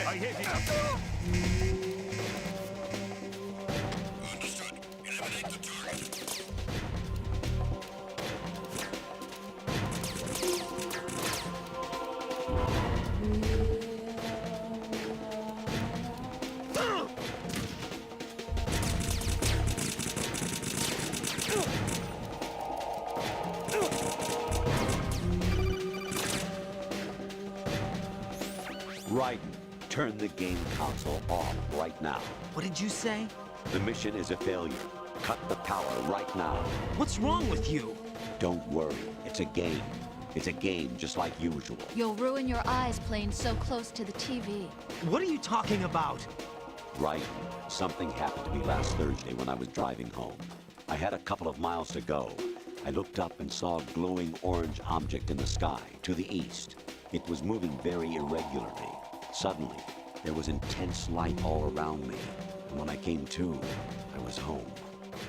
I hit him. Raiden, turn the game console off right now. What did you say? The mission is a failure. Cut the power right now. What's wrong with you? Don't worry, it's a game. It's a game just like usual. You'll ruin your eyes playing so close to the TV. What are you talking about? Raiden, something happened to me last Thursday when I was driving home. I had a couple of miles to go. I looked up and saw a glowing orange object in the sky to the east. It was moving very irregularly. Suddenly, there was intense light all around me. And when I came to, I was home.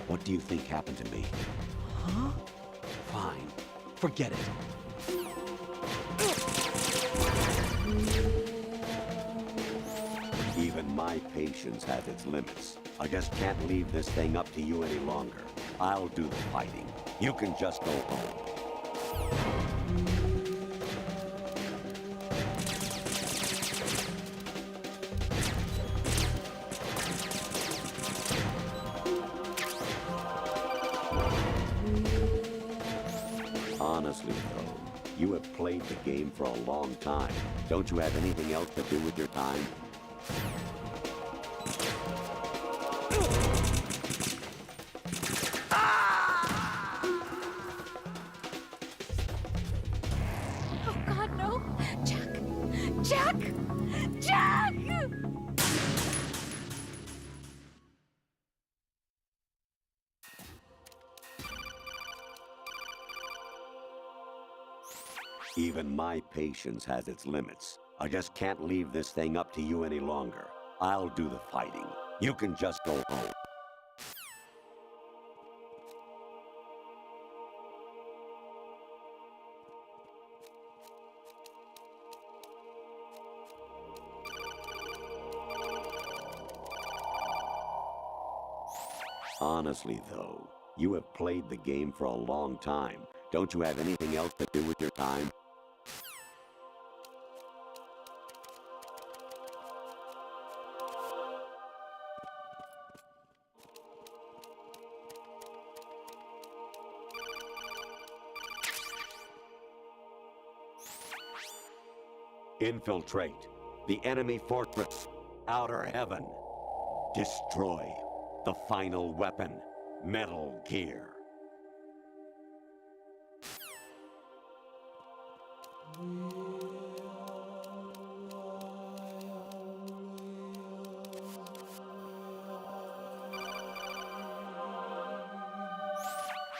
What do you think happened to me? Huh? Fine. Forget it. Even my patience has its limits. I just can't leave this thing up to you any longer. I'll do the fighting. You can just go home. Honestly, though, you have played the game for a long time. Don't you have anything else to do with your time? Oh God, no! Jack! Jack! Jack! Even my patience has its limits. I just can't leave this thing up to you any longer. I'll do the fighting. You can just go home. Honestly, though, you have played the game for a long time. Don't you have anything else to do with your time? Infiltrate the enemy fortress, Outer Heaven. Destroy the final weapon, Metal Gear.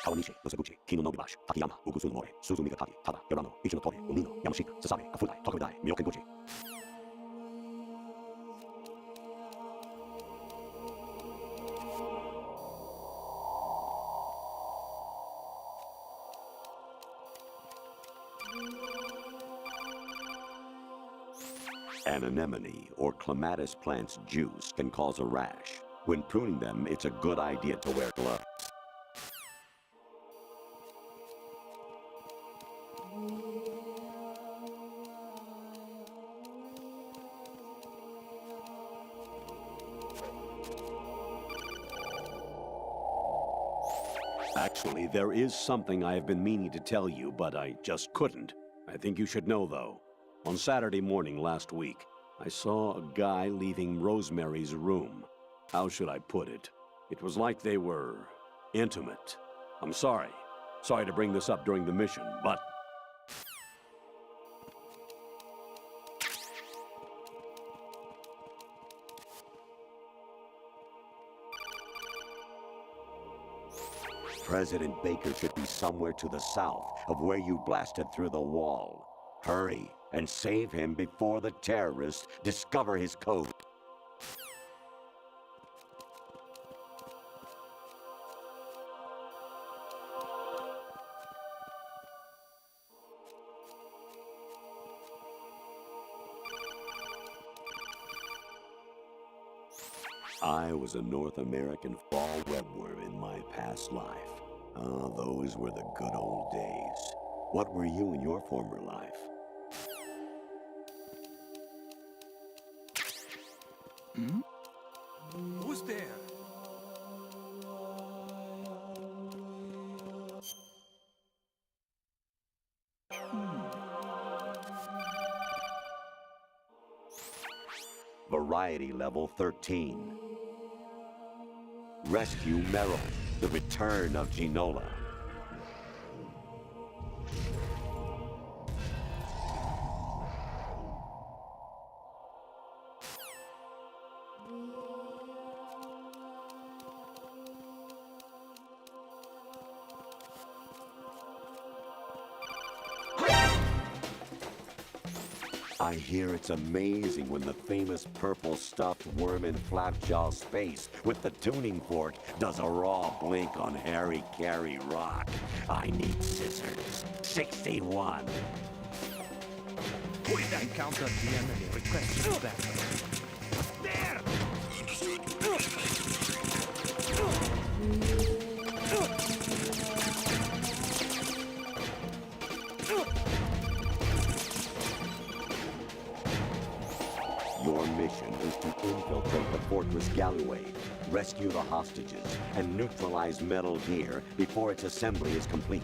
Kawanishi, Noseguchi, Kino Nobibashi, Takayama, Ugusu no More, Suzu Migataki, Tada, Yorano, Ichino Tore, Umino, Yamashita, Sasabe, Kafudai, Tokudai, Miyokenguchi. An anemone or clematis plant's juice can cause a rash. When pruning them, it's a good idea to wear gloves. Actually, there is something I have been meaning to tell you, but I just couldn't. I think you should know, though. On Saturday morning last week, I saw a guy leaving Rosemary's room. How should I put it? It was like they were intimate. I'm sorry. Sorry to bring this up during the mission, but... President Baker should be somewhere to the south of where you blasted through the wall. Hurry and save him before the terrorists discover his code. I was a North American fall webworm in my past life. Ah, those were the good old days. What were you in your former life? Who's there? Variety level 13. Rescue Merrill, the return of Ginola. I hear it's amazing when the famous purple stuffed worm in Flapjaw Space with the tuning fork does a raw blink on Harry Carey Rock. I need scissors. 61. Encounter the enemy. Request you back. There! Your mission is to infiltrate the Fortress Galloway, rescue the hostages, and neutralize Metal Gear before its assembly is complete.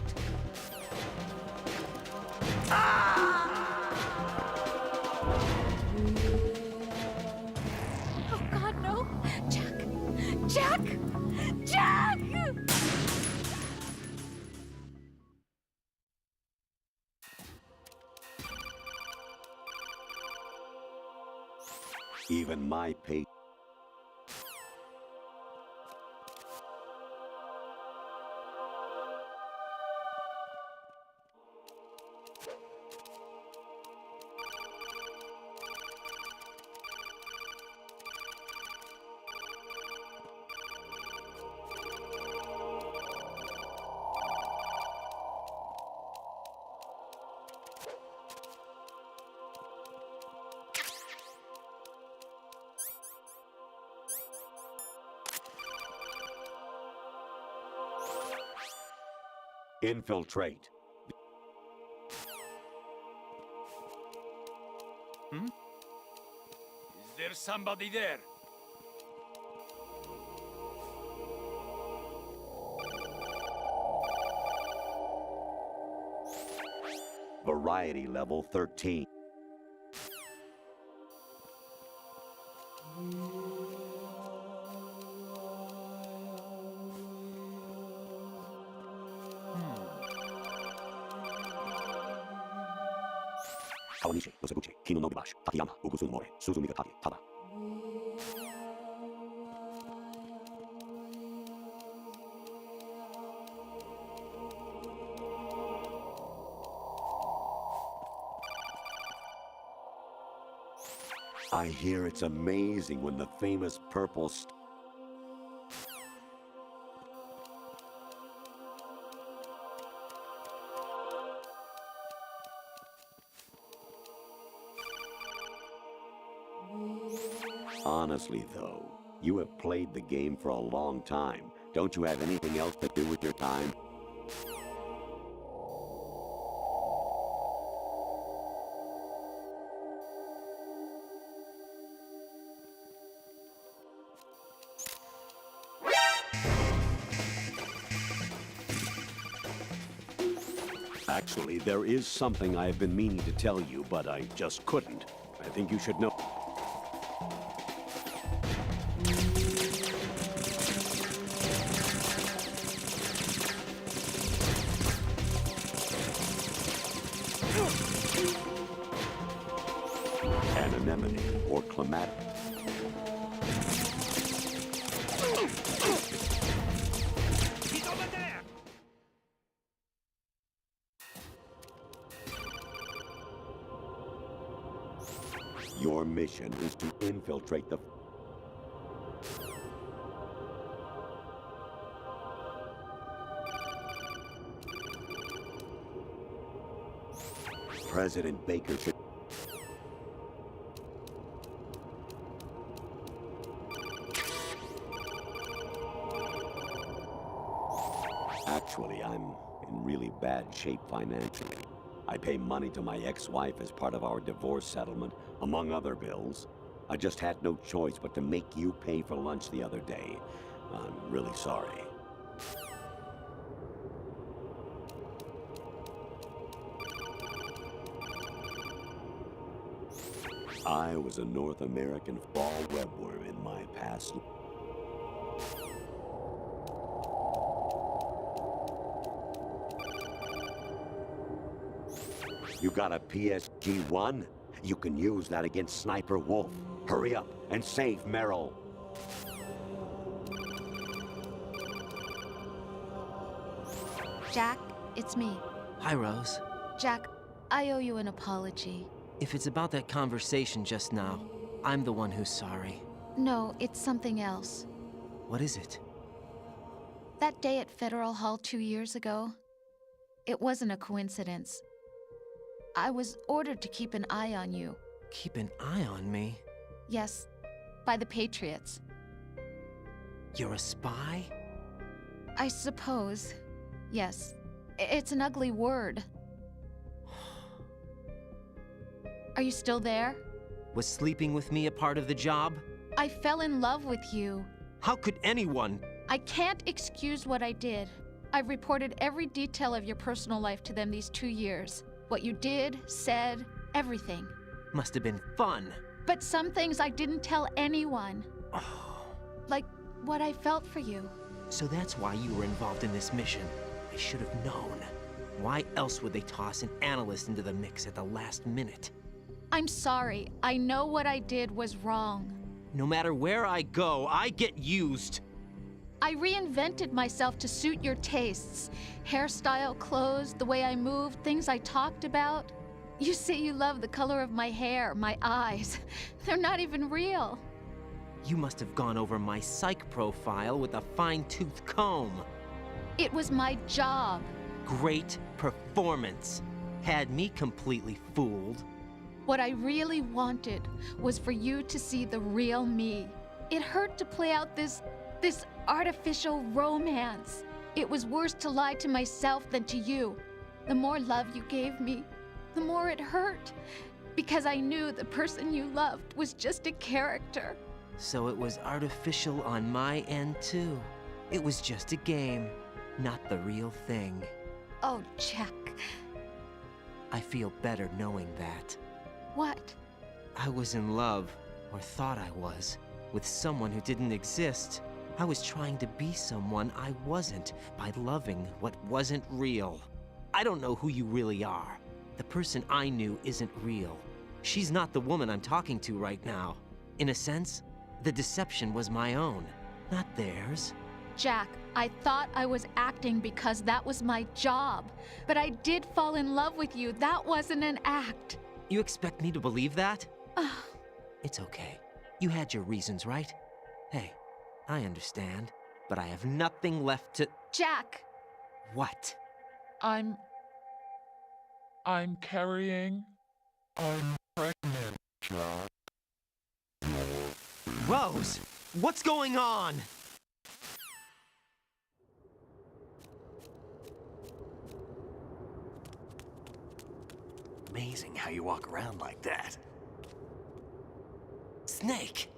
Oh God, no! Jack! Jack! Jack! Even my pay. Infiltrate. Is there somebody there? Variety level 13. Kawanishi, Yosebuchi, Kino Nobubashi, Takayama, Ugusun More, Suzumiga Taki, Tada. I hear it's amazing when the famous purple Honestly, though, you have played the game for a long time. Don't you have anything else to do with your time? Actually, there is something I have been meaning to tell you, but I just couldn't. I think you should know. An anemone or climatic. He's over there! Your mission is to infiltrate the President Baker should Actually, I'm in really bad shape financially. I pay money to my ex-wife as part of our divorce settlement, among other bills. I just had no choice but to make you pay for lunch the other day. I'm really sorry. I was a North American fall webworm in my past. You got a PSG-1? You can use that against Sniper Wolf. Hurry up and save Merrill. Jack, it's me. Hi, Rose. Jack, I owe you an apology. If it's about that conversation just now, I'm the one who's sorry. No, it's something else. What is it? That day at Federal Hall 2 years ago, it wasn't a coincidence. I was ordered to keep an eye on you. Keep an eye on me? Yes, by the Patriots. You're a spy? I suppose. Yes. It's an ugly word. Are you still there? Was sleeping with me a part of the job? I fell in love with you. How could anyone? I can't excuse what I did. I've reported every detail of your personal life to them these 2 years. What you did, said, everything. Must have been fun. But some things I didn't tell anyone. Like what I felt for you. So that's why you were involved in this mission. I should have known. Why else would they toss an analyst into the mix at the last minute? I'm sorry. I know what I did was wrong. No matter where I go, I get used. I reinvented myself to suit your tastes. Hairstyle, clothes, the way I moved, things I talked about. You say you love the color of my hair, my eyes. They're not even real. You must have gone over my psych profile with a fine-tooth comb. It was my job. Great performance. Had me completely fooled. What I really wanted was for you to see the real me. It hurt to play out this artificial romance. It was worse to lie to myself than to you. The more love you gave me, the more it hurt. Because I knew the person you loved was just a character. So it was artificial on my end too. It was just a game, not the real thing. Oh, Jack. I feel better knowing that. What? I was in love, or thought I was, with someone who didn't exist. I was trying to be someone I wasn't by loving what wasn't real. I don't know who you really are. The person I knew isn't real. She's not the woman I'm talking to right now. In a sense, the deception was my own, not theirs. Jack, I thought I was acting because that was my job. But I did fall in love with you. That wasn't an act. You expect me to believe that? It's okay. You had your reasons, right? Hey, I understand, but I have nothing left to... Jack! What? I'm carrying. I'm pregnant, Jack. Rose! What's going on? Amazing how you walk around like that. Snake!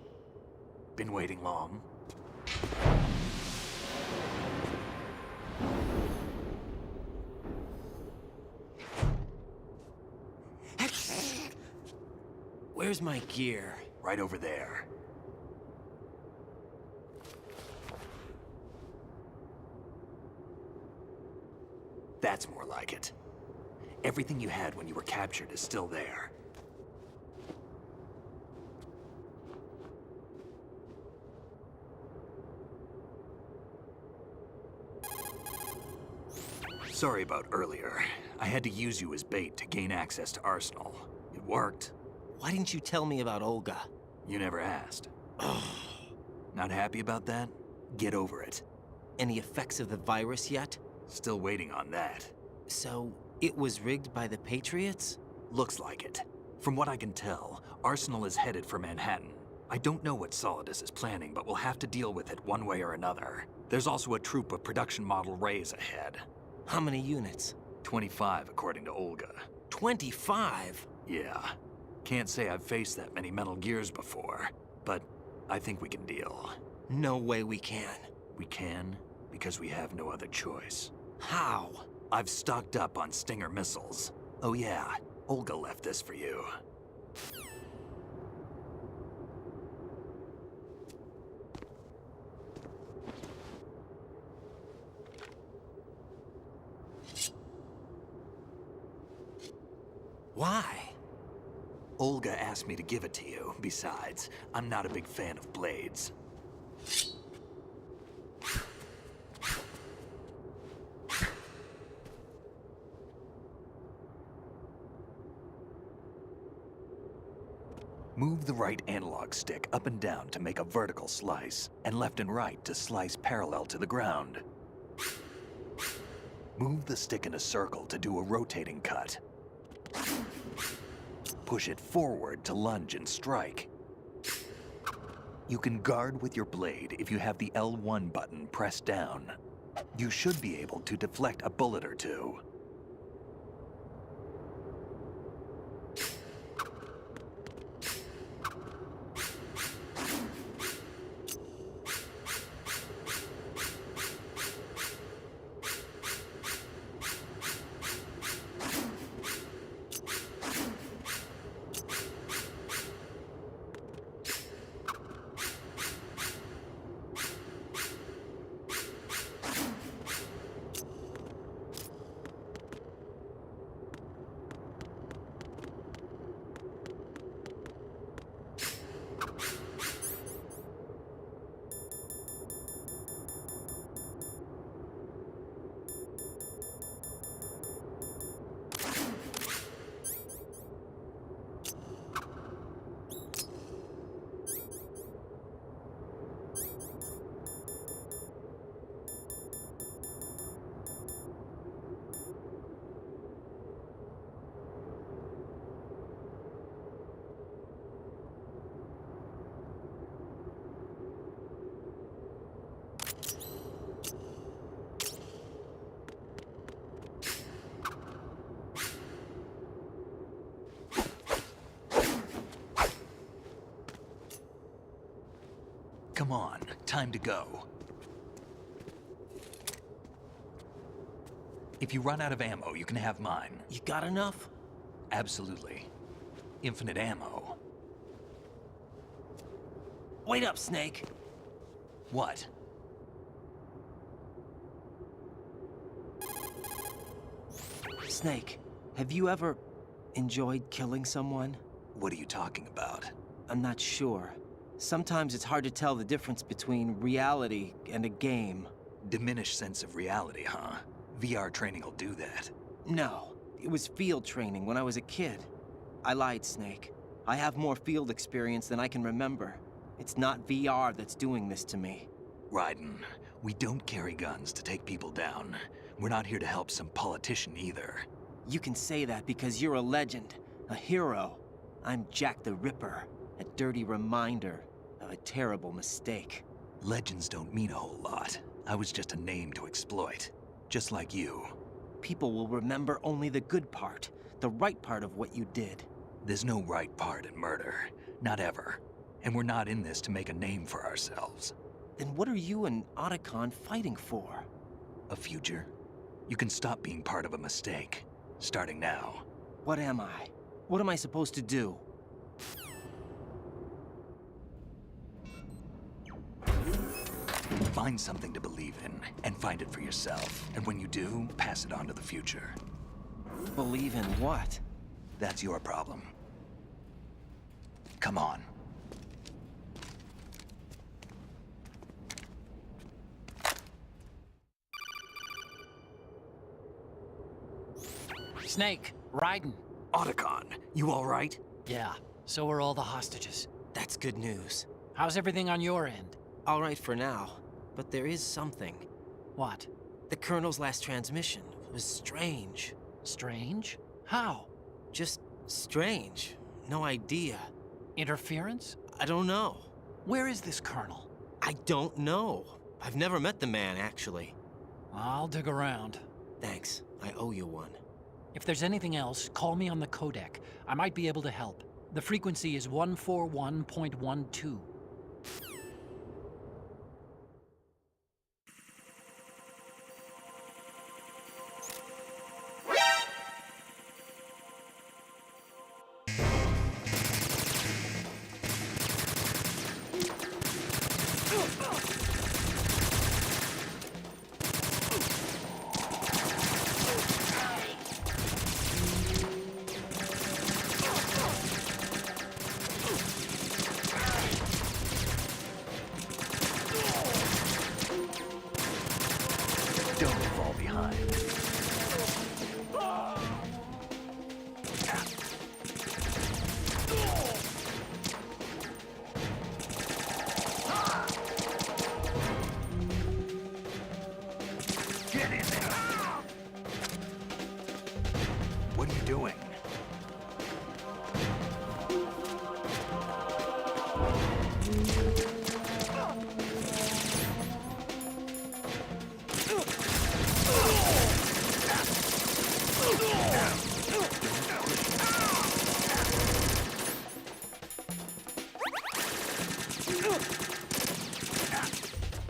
Been waiting long? Where's my gear? Right over there. That's more like it. Everything you had when you were captured is still there. Sorry about earlier. I had to use you as bait to gain access to Arsenal. It worked. Why didn't you tell me about Olga? You never asked. Not happy about that? Get over it. Any effects of the virus yet? Still waiting on that. So, it was rigged by the Patriots? Looks like it. From what I can tell, Arsenal is headed for Manhattan. I don't know what Solidus is planning, but we'll have to deal with it one way or another. There's also a troop of production model Rays ahead. How many units? 25, according to Olga. 25? Yeah. Can't say I've faced that many Metal Gears before, but I think we can deal. No way we can. We can, because we have no other choice. How? I've stocked up on Stinger missiles. Oh yeah, Olga left this for you. Why? Olga asked me to give it to you. Besides, I'm not a big fan of blades. Move the right analog stick up and down to make a vertical slice, and left and right to slice parallel to the ground. Move the stick in a circle to do a rotating cut. Push it forward to lunge and strike. You can guard with your blade if you have the L1 button pressed down. You should be able to deflect a bullet or two. Come on, time to go. If you run out of ammo, you can have mine. You got enough? Absolutely. Infinite ammo. Wait up, Snake. What? Snake, have you ever enjoyed killing someone? What are you talking about? I'm not sure. Sometimes it's hard to tell the difference between reality and a game. Diminished sense of reality, huh? VR training will do that. No, it was field training when I was a kid. I lied, Snake. I have more field experience than I can remember. It's not VR that's doing this to me. Raiden, we don't carry guns to take people down. We're not here to help some politician either. You can say that because you're a legend, a hero. I'm Jack the Ripper, a dirty reminder of a terrible mistake. Legends don't mean a whole lot. I was just a name to exploit. Just like you. People will remember only the good part, the right part of what you did. There's no right part in murder. Not ever. And we're not in this to make a name for ourselves. Then what are you and Otacon fighting for? A future? You can stop being part of a mistake. Starting now. What am I? What am I supposed to do? Find something to believe in, and find it for yourself. And when you do, pass it on to the future. Believe in what? That's your problem. Come on. Snake, Raiden. Otacon, you all right? Yeah, so are all the hostages. That's good news. How's everything on your end? All right for now, but there is something. What? The Colonel's last transmission was strange. Strange? How? Just strange. No idea. Interference? I don't know. Where is this Colonel? I don't know. I've never met the man, actually. I'll dig around. Thanks. I owe you one. If there's anything else, call me on the codec. I might be able to help. The frequency is 141.12. Don't fall behind. Get in there! What are you doing?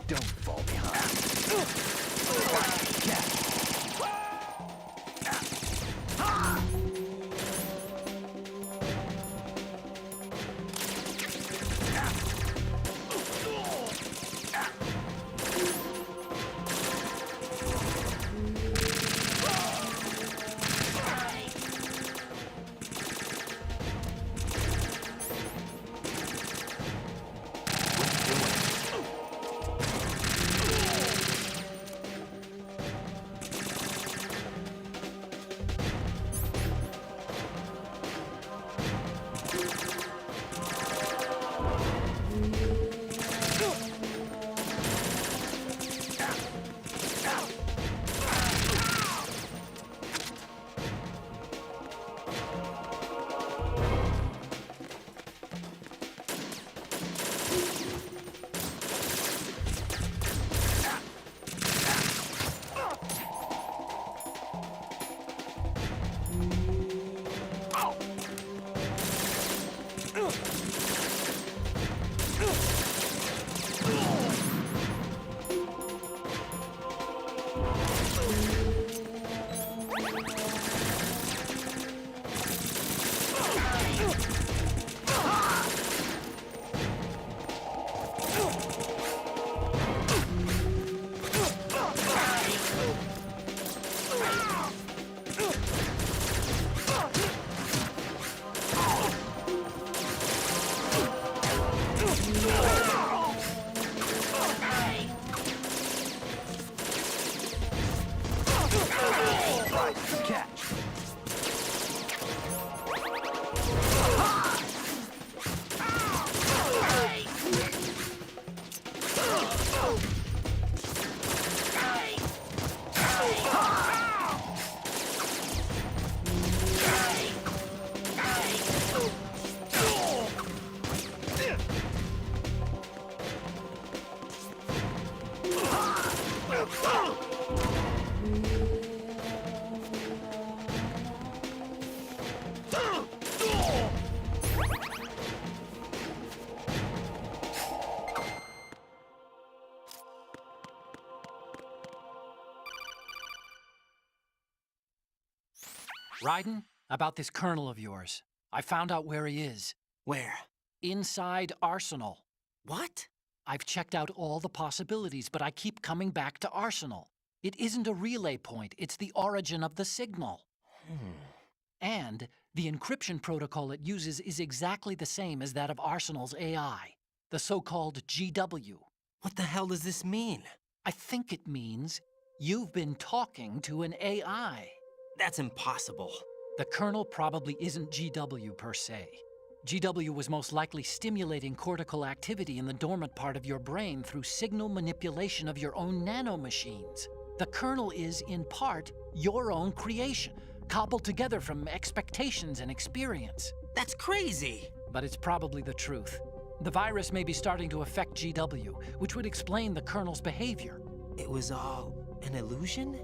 Don't fall behind. Catch. Raiden, about this colonel of yours. I found out where he is. Where? Inside Arsenal. What? I've checked out all the possibilities, but I keep coming back to Arsenal. It isn't a relay point, it's the origin of the signal. And the encryption protocol it uses is exactly the same as that of Arsenal's AI, the so-called GW. What the hell does this mean? I think it means you've been talking to an AI. That's impossible. The kernel probably isn't GW per se. GW was most likely stimulating cortical activity in the dormant part of your brain through signal manipulation of your own nanomachines. The kernel is, in part, your own creation, cobbled together from expectations and experience. That's crazy. But it's probably the truth. The virus may be starting to affect GW, which would explain the Colonel's behavior. It was all an illusion?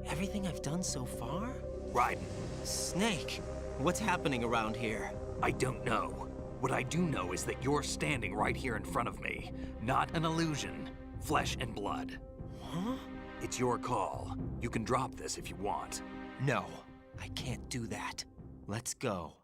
Everything I've done so far? Raiden, Snake, what's happening around here? I don't know. What I do know is that you're standing right here in front of me. Not an illusion. Flesh and blood. Huh? It's your call. You can drop this if you want. No, I can't do that. Let's go.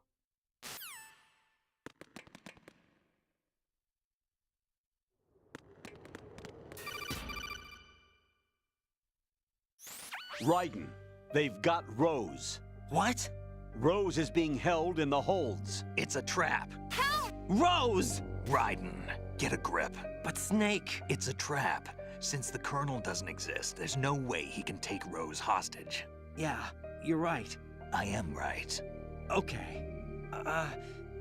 Raiden, they've got Rose. What? Rose is being held in the holds. It's a trap. Rose! Raiden, get a grip. But Snake... It's a trap. Since the Colonel doesn't exist, there's no way he can take Rose hostage. Yeah, you're right. I am right. Okay.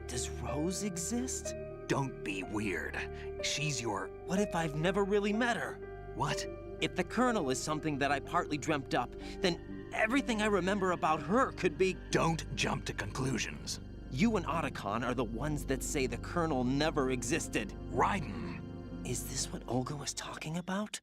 Does Rose exist? Don't be weird. She's your... What if I've never really met her? What? If the Colonel is something that I partly dreamt up, then everything I remember about her could be... Don't jump to conclusions. You and Otacon are the ones that say the Colonel never existed. Raiden! Is this what Olga was talking about?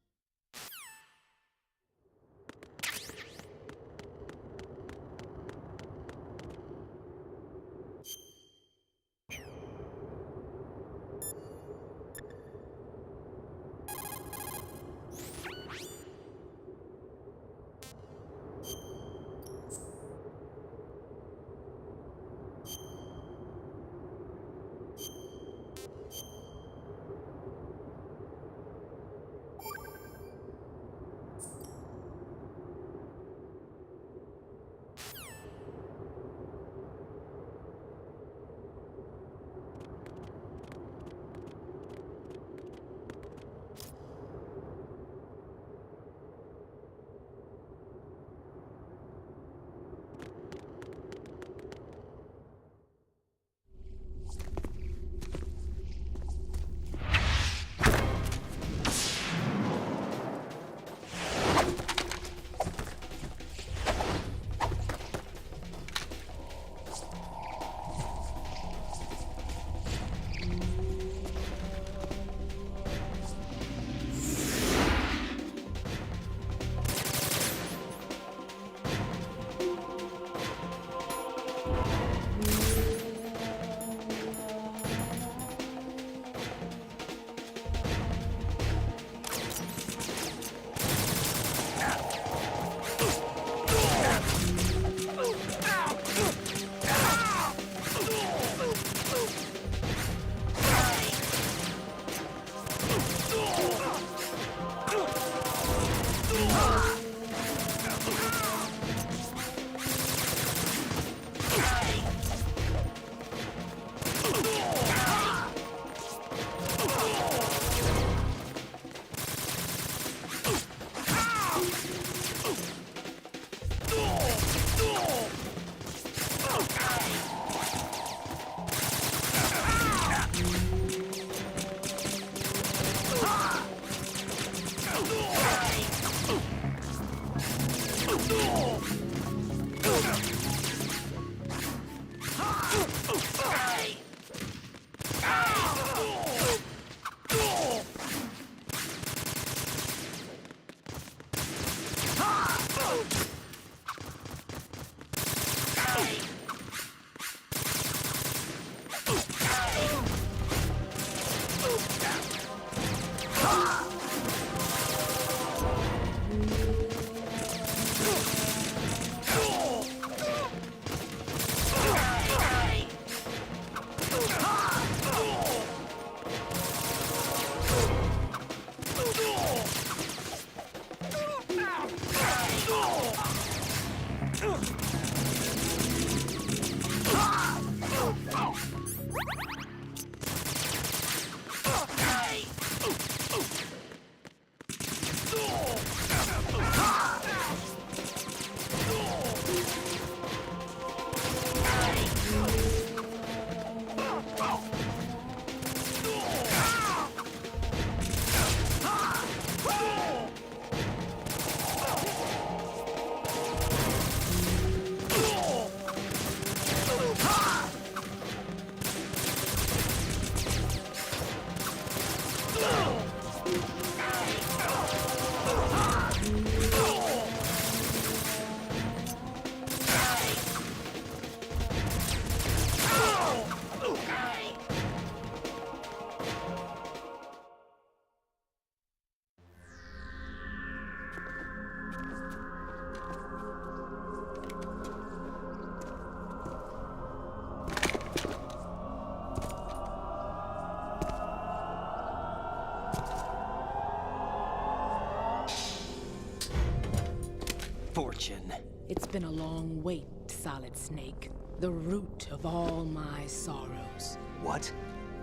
It's been a long wait, Solid Snake. The root of all my sorrows. What?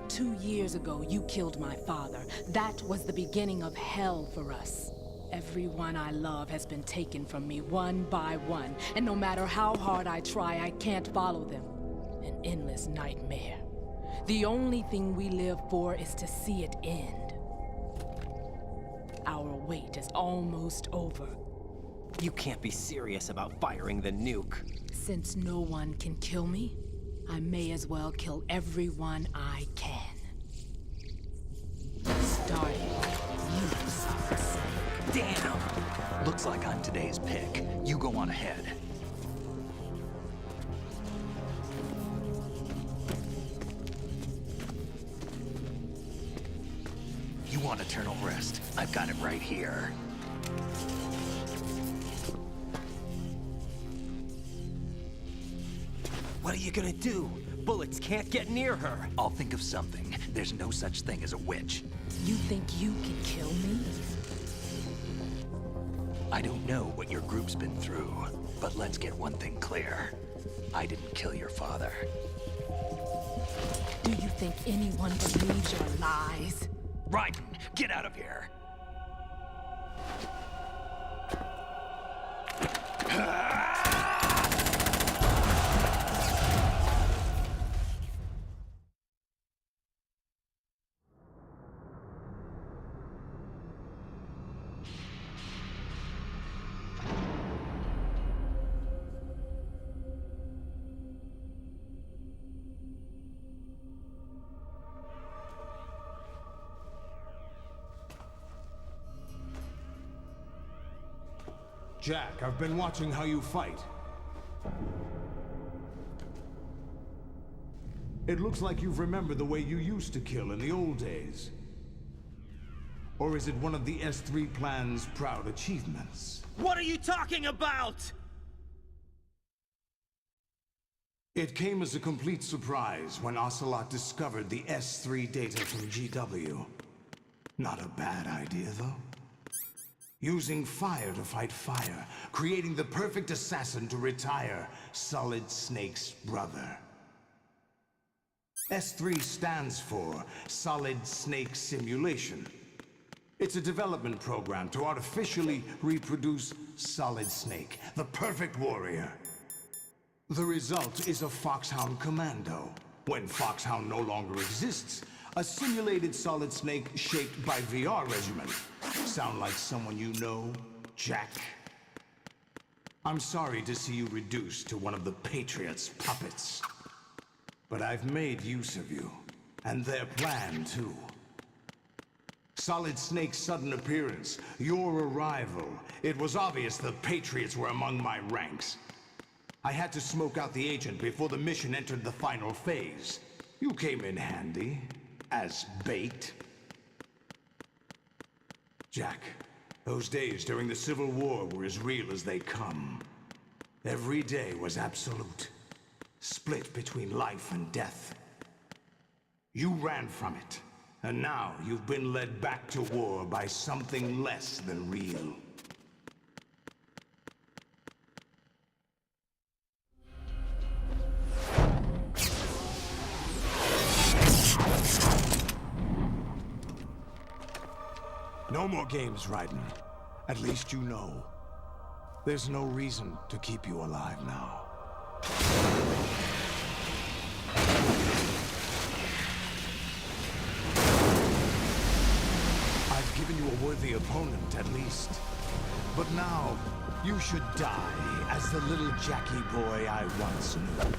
2 years ago, you killed my father. That was the beginning of hell for us. Everyone I love has been taken from me one by one, and no matter how hard I try, I can't follow them. An endless nightmare. The only thing we live for is to see it end. Our wait is almost over. You can't be serious about firing the nuke. Since no one can kill me, I may as well kill everyone I can. Starting with you, Solid Snake. Damn! Looks like I'm today's pick. You go on ahead. You want eternal rest? I've got it right here. What are you gonna do? Bullets can't get near her. I'll think of something. There's no such thing as a witch. You think you can kill me? I don't know what your group's been through, but let's get one thing clear. I didn't kill your father. Do you think anyone believes your lies? Raiden, get out of here! Jack, I've been watching how you fight. It looks like you've remembered the way you used to kill in the old days. Or is it one of the S3 plan's proud achievements? What are you talking about? It came as a complete surprise when Ocelot discovered the S3 data from GW. Not a bad idea, though. Using fire to fight fire, creating the perfect assassin to retire Solid Snake's brother. S3 stands for Solid Snake Simulation. It's a development program to artificially reproduce Solid Snake, the perfect warrior. The result is a Foxhound Commando. When Foxhound no longer exists, a simulated Solid Snake shaped by VR regimen. Sound like someone you know, Jack? I'm sorry to see you reduced to one of the Patriots' puppets. But I've made use of you, and their plan too. Solid Snake's sudden appearance, your arrival, it was obvious the Patriots were among my ranks. I had to smoke out the agent before the mission entered the final phase. You came in handy, as bait. Jack, those days during the Civil War were as real as they come. Every day was absolute, split between life and death. You ran from it, and now you've been led back to war by something less than real. No more games, Raiden. At least you know. There's no reason to keep you alive now. I've given you a worthy opponent, at least. But now, you should die as the little Jackie boy I once knew.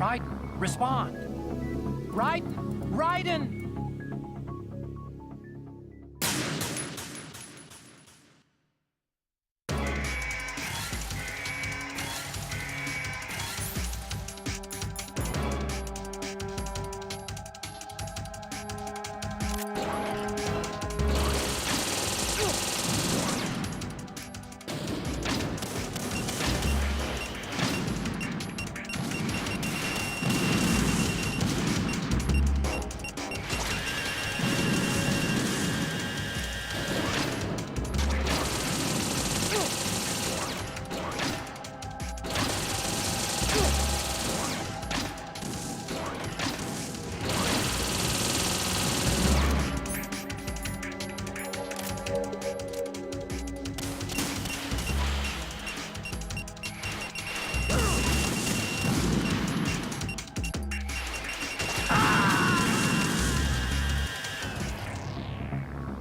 Raiden, respond. Raiden!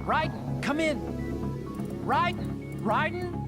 Raiden, come in! Raiden!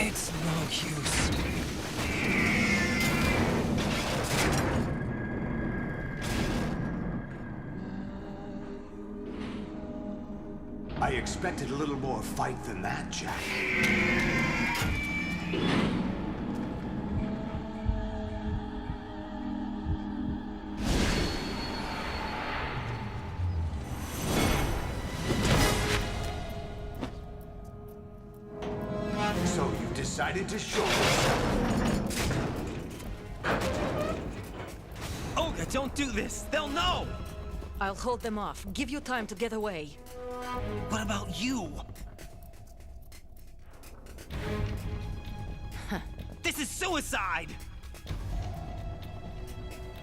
It's no use. I expected a little more fight than that, Jack. So you decided to show yourself. Olga, don't do this! They'll know! I'll hold them off. Give you time to get away. What about you? This is suicide!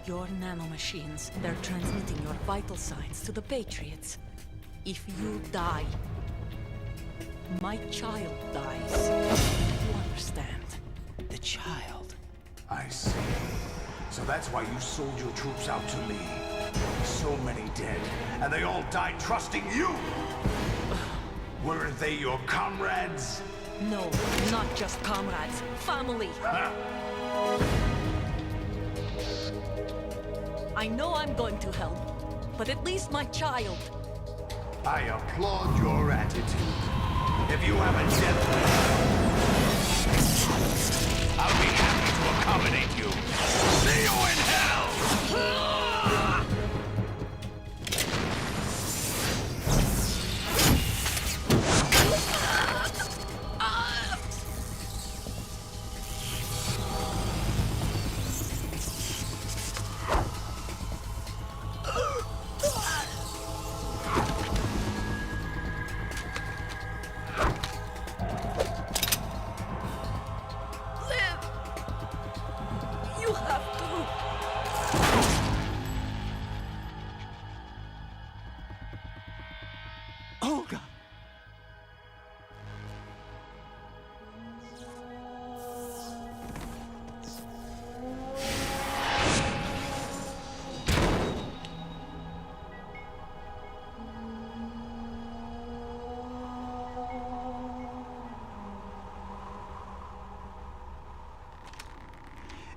Your nanomachines, they're transmitting your vital signs to the Patriots. If you die, my child dies. You understand? The child. I see. So that's why you sold your troops out to me. So many dead, and they all died trusting you! Weren't they your comrades? No, not just comrades. Family. Huh? I know I'm going to help, but at least my child. I applaud your attitude. If you have a death wish, I'll be happy to accommodate you. See you in hell! You have to. Olga!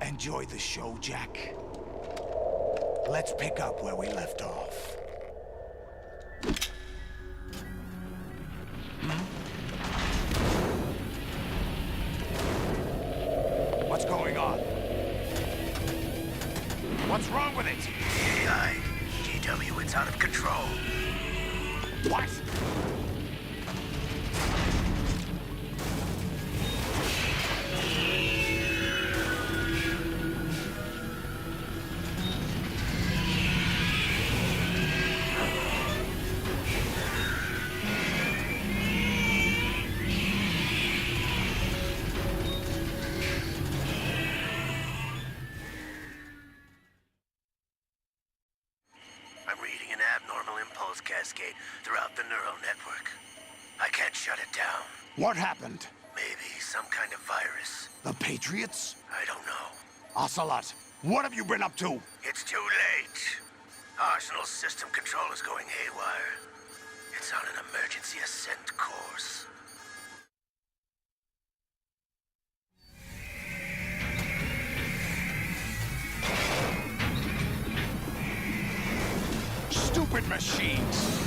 Enjoy the show, Jack. Let's pick up where we left off. What's going on? What's wrong with it? AI. GW, it's out of control. What? I'm reading an abnormal impulse cascade throughout the neural network. I can't shut it down. What happened? Maybe some kind of virus. The Patriots? I don't know. Ocelot, what have you been up to? It's too late. Arsenal's system control is going haywire. It's on an emergency ascent course. Stupid machines!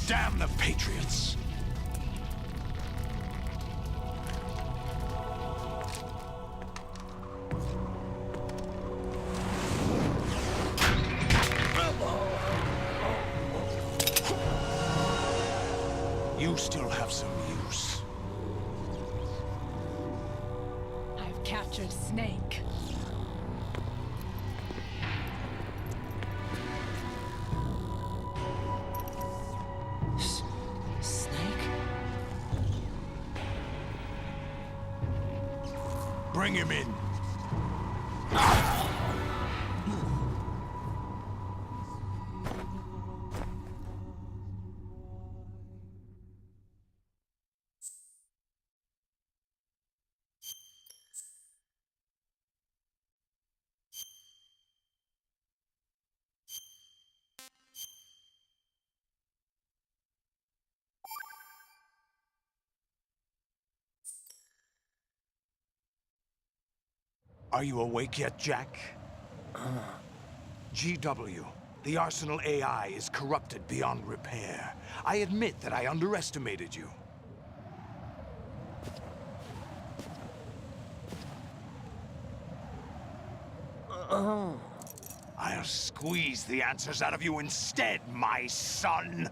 Damn the Patriots! You still have some use. I've captured Snake. Snake? Bring him in. Are you awake yet, Jack? GW, the Arsenal AI is corrupted beyond repair. I admit that I underestimated you. I'll squeeze the answers out of you instead, my son!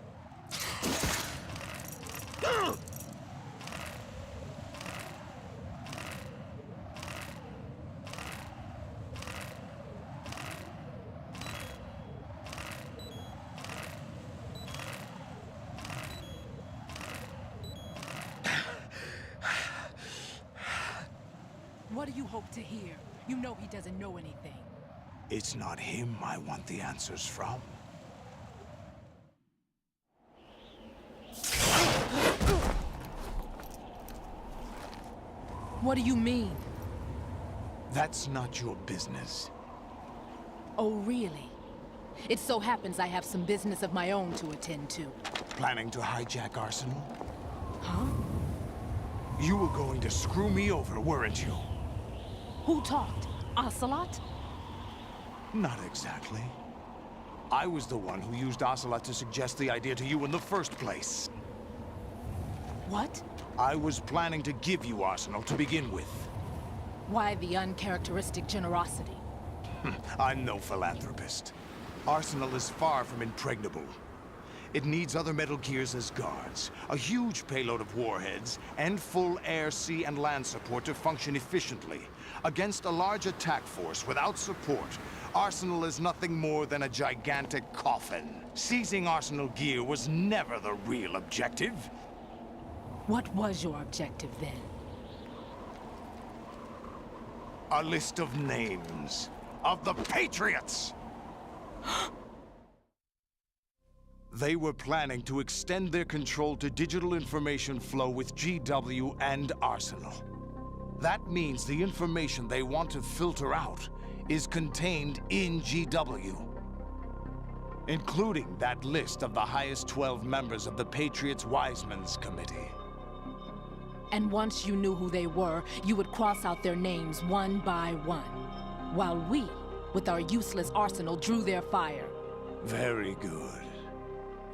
What do you hope to hear? You know he doesn't know anything. It's not him I want the answers from. What do you mean? That's not your business. Oh, really? It so happens I have some business of my own to attend to. Planning to hijack Arsenal? Huh? You were going to screw me over, weren't you? Who talked? Ocelot? Not exactly. I was the one who used Ocelot to suggest the idea to you in the first place. What? I was planning to give you Arsenal to begin with. Why the uncharacteristic generosity? I'm no philanthropist. Arsenal is far from impregnable. It needs other Metal Gears as guards, a huge payload of warheads, and full air, sea, and land support to function efficiently. Against a large attack force without support, Arsenal is nothing more than a gigantic coffin. Seizing Arsenal gear was never the real objective. What was your objective then? A list of names of the Patriots! They were planning to extend their control to digital information flow with GW and Arsenal. That means the information they want to filter out is contained in GW, including that list of the highest 12 members of the Patriots Wiseman's Committee. And once you knew who they were, you would cross out their names one by one, while we, with our useless arsenal, drew their fire. Very good.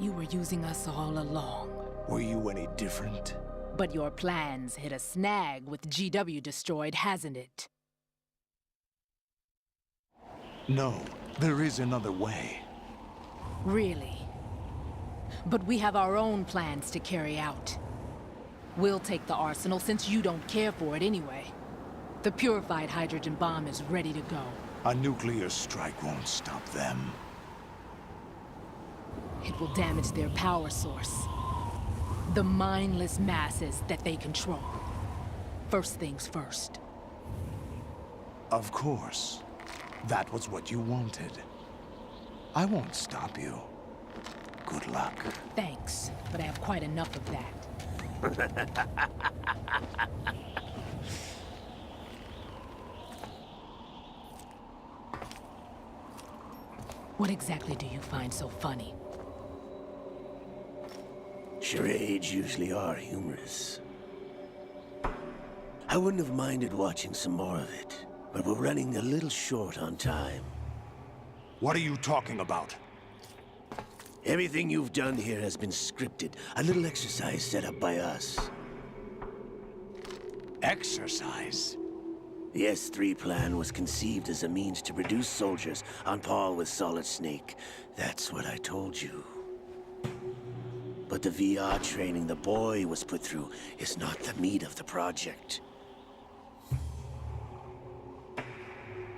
You were using us all along. Were you any different? But your plans hit a snag with GW destroyed, hasn't it? No, There is another way. Really? But we have our own plans to carry out. We'll take the arsenal since you don't care for it anyway. The purified hydrogen bomb is ready to go. A nuclear strike won't stop them. It will damage their power source. The mindless masses that they control. First things first. Of course. That was what you wanted. I won't stop you. Good luck. Thanks, but I have quite enough of that. What exactly do you find so funny? Charades usually are humorous. I wouldn't have minded watching some more of it, but we're running a little short on time. What are you talking about? Everything you've done here has been scripted. A little exercise set up by us. Exercise? The S3 plan was conceived as a means to produce soldiers on par with Solid Snake. That's what I told you. But the VR training the boy was put through is not the meat of the project.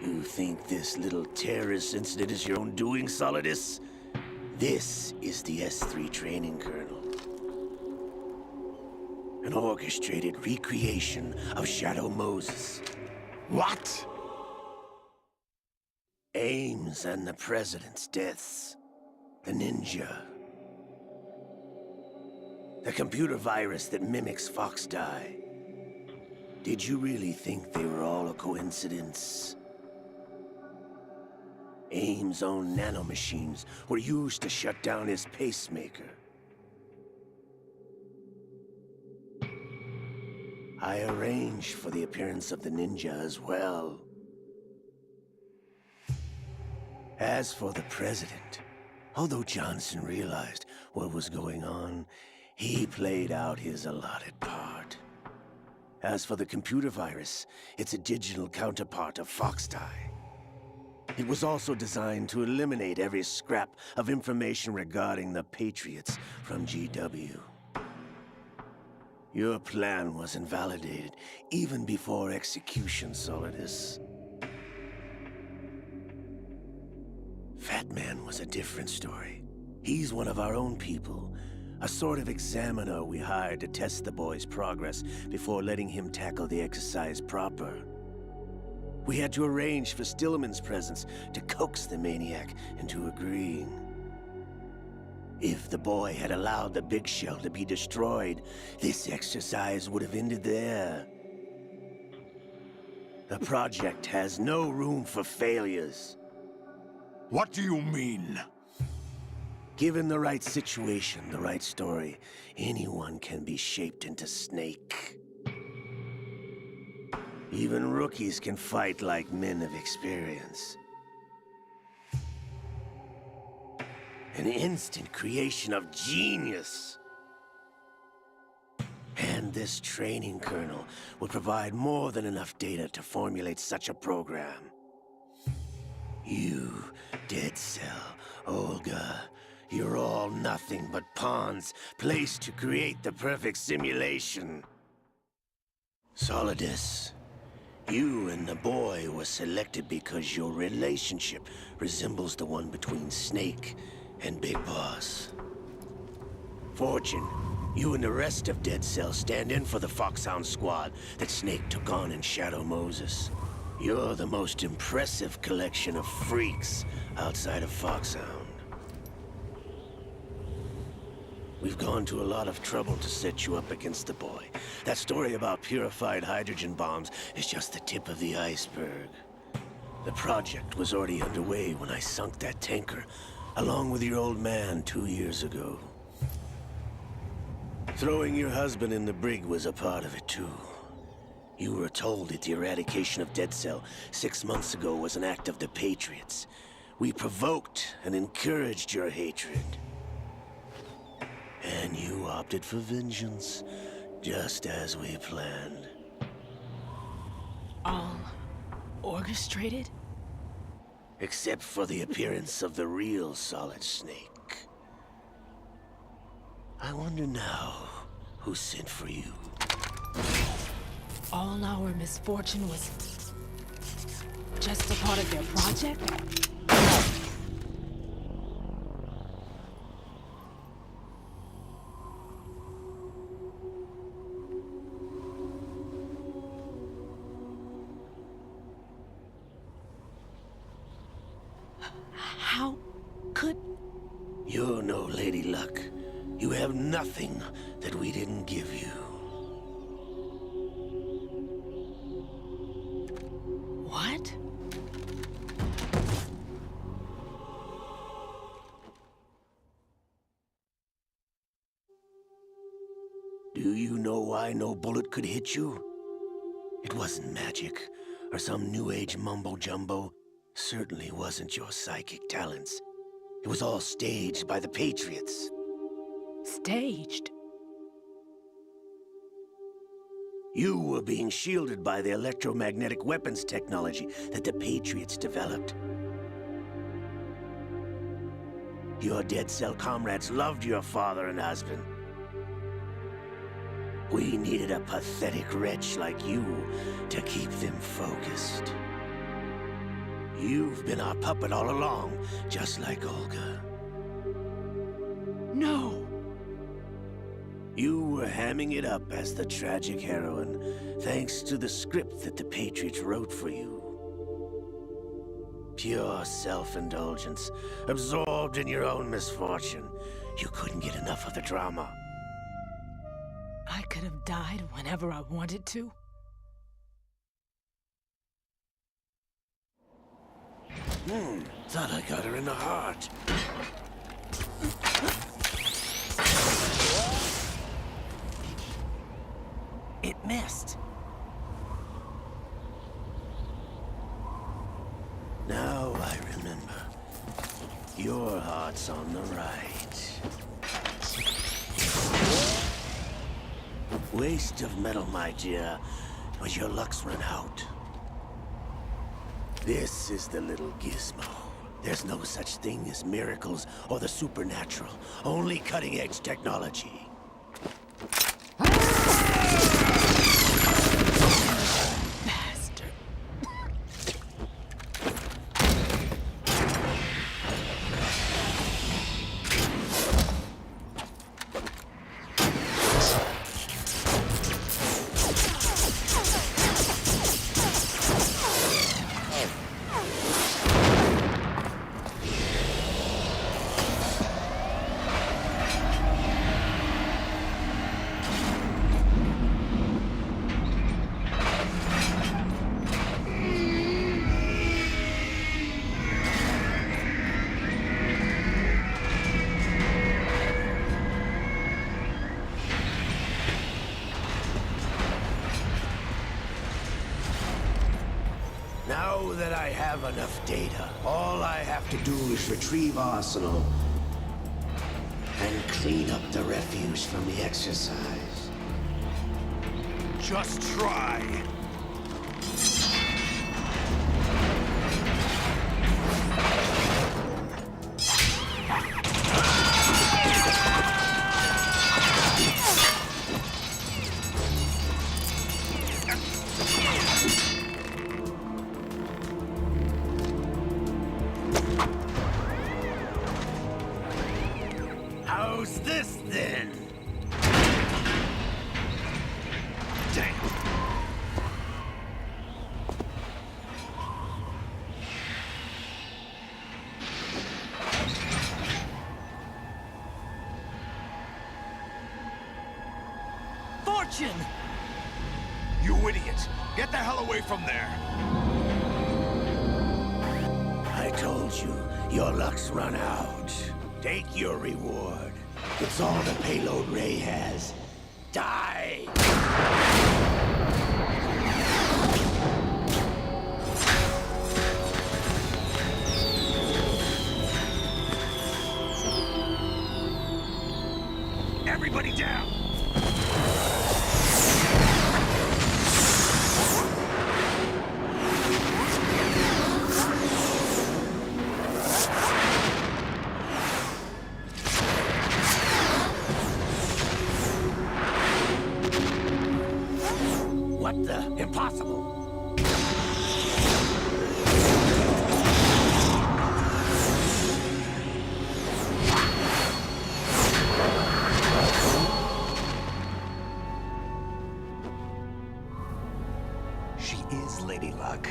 You think this little terrorist incident is your own doing, Solidus? This is the S3 training kernel. An orchestrated recreation of Shadow Moses. What? Ames and the President's deaths. The ninja. The computer virus that mimics Foxdie. Did you really think they were all a coincidence? Ames' own nanomachines were used to shut down his pacemaker. I arranged for the appearance of the ninja as well. As for the President, although Johnson realized what was going on, he played out his allotted part. As for the computer virus, it's a digital counterpart of Foxdie. It was also designed to eliminate every scrap of information regarding the Patriots from GW. Your plan was invalidated even before execution, Solidus. Fat Man was a different story. He's one of our own people, a sort of examiner we hired to test the boy's progress before letting him tackle the exercise proper. We had to arrange for Stillman's presence to coax the maniac into agreeing. If the boy had allowed the big shell to be destroyed, this exercise would have ended there. The project has no room for failures. What do you mean? Given the right situation, the right story, anyone can be shaped into Snake. Even rookies can fight like men of experience. An instant creation of genius. And this training kernel would provide more than enough data to formulate such a program. You, Dead Cell, Olga, you're all nothing but pawns placed to create the perfect simulation. Solidus, you and the boy were selected because your relationship resembles the one between Snake and Big Boss. Fortune, you and the rest of Dead Cell stand in for the Foxhound squad that Snake took on in Shadow Moses. You're the most impressive collection of freaks outside of Foxhound. We've gone to a lot of trouble to set you up against the boy. That story about purified hydrogen bombs is just the tip of the iceberg. The project was already underway when I sunk that tanker, along with your old man 2 years ago. Throwing your husband in the brig was a part of it too. You were told that the eradication of Dead Cell 6 months ago was an act of the Patriots. We provoked and encouraged your hatred. And you opted for vengeance, just as we planned. All orchestrated? Except for the appearance of the real Solid Snake. I wonder now who sent for you. All our misfortune was just a part of their project? How could... You're no Lady Luck. You have nothing that we didn't give you. What? Do you know why no bullet could hit you? It wasn't magic, or some new age mumbo-jumbo. Certainly wasn't your psychic talents. It was all staged by the Patriots. Staged? You were being shielded by the electromagnetic weapons technology that the Patriots developed. Your dead cell comrades loved your father and husband. We needed a pathetic wretch like you to keep them focused. You've been our puppet all along, just like Olga. No! You were hamming it up as the tragic heroine, thanks to the script that the Patriots wrote for you. Pure self-indulgence, absorbed in your own misfortune. You couldn't get enough of the drama. I could have died whenever I wanted to. Thought I got her in the heart. It missed. Now I remember. Your heart's on the right. Waste of metal, my dear, but your luck's run out. This is the little gizmo. There's no such thing as miracles or the supernatural, only cutting-edge technology. Bastard. Now that I have enough data, all I have to do is retrieve Arsenal and clean up the refuse from the exercise. Just try. How's this then? Damn. Fortune! You idiot! Get the hell away from there! I told you, your luck's run out. Take your reward. It's all the payload Ray has. Die! Everybody down! Impossible! She is Lady Luck.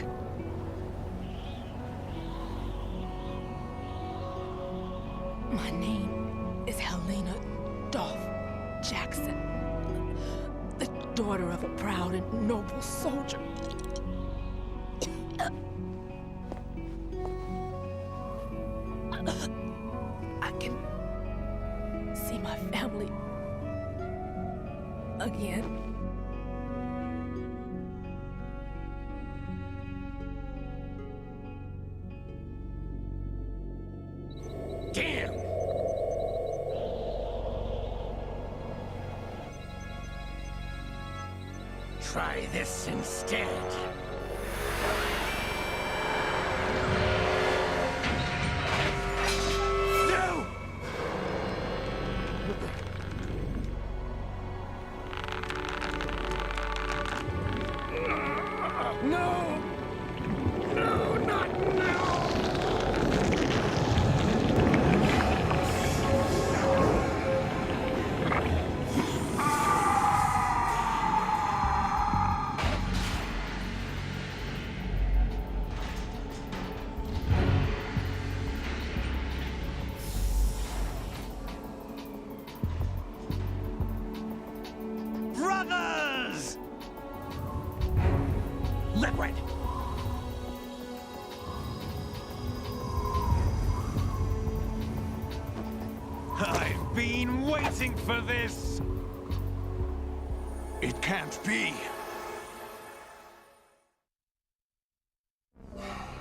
My name is Helena Dolph Jackson, the daughter of a proud and noble soldier. I can see my family again. Damn! Try this instead. No! No! No, not now! Brothers! Liquid! I've been waiting for this! It can't be.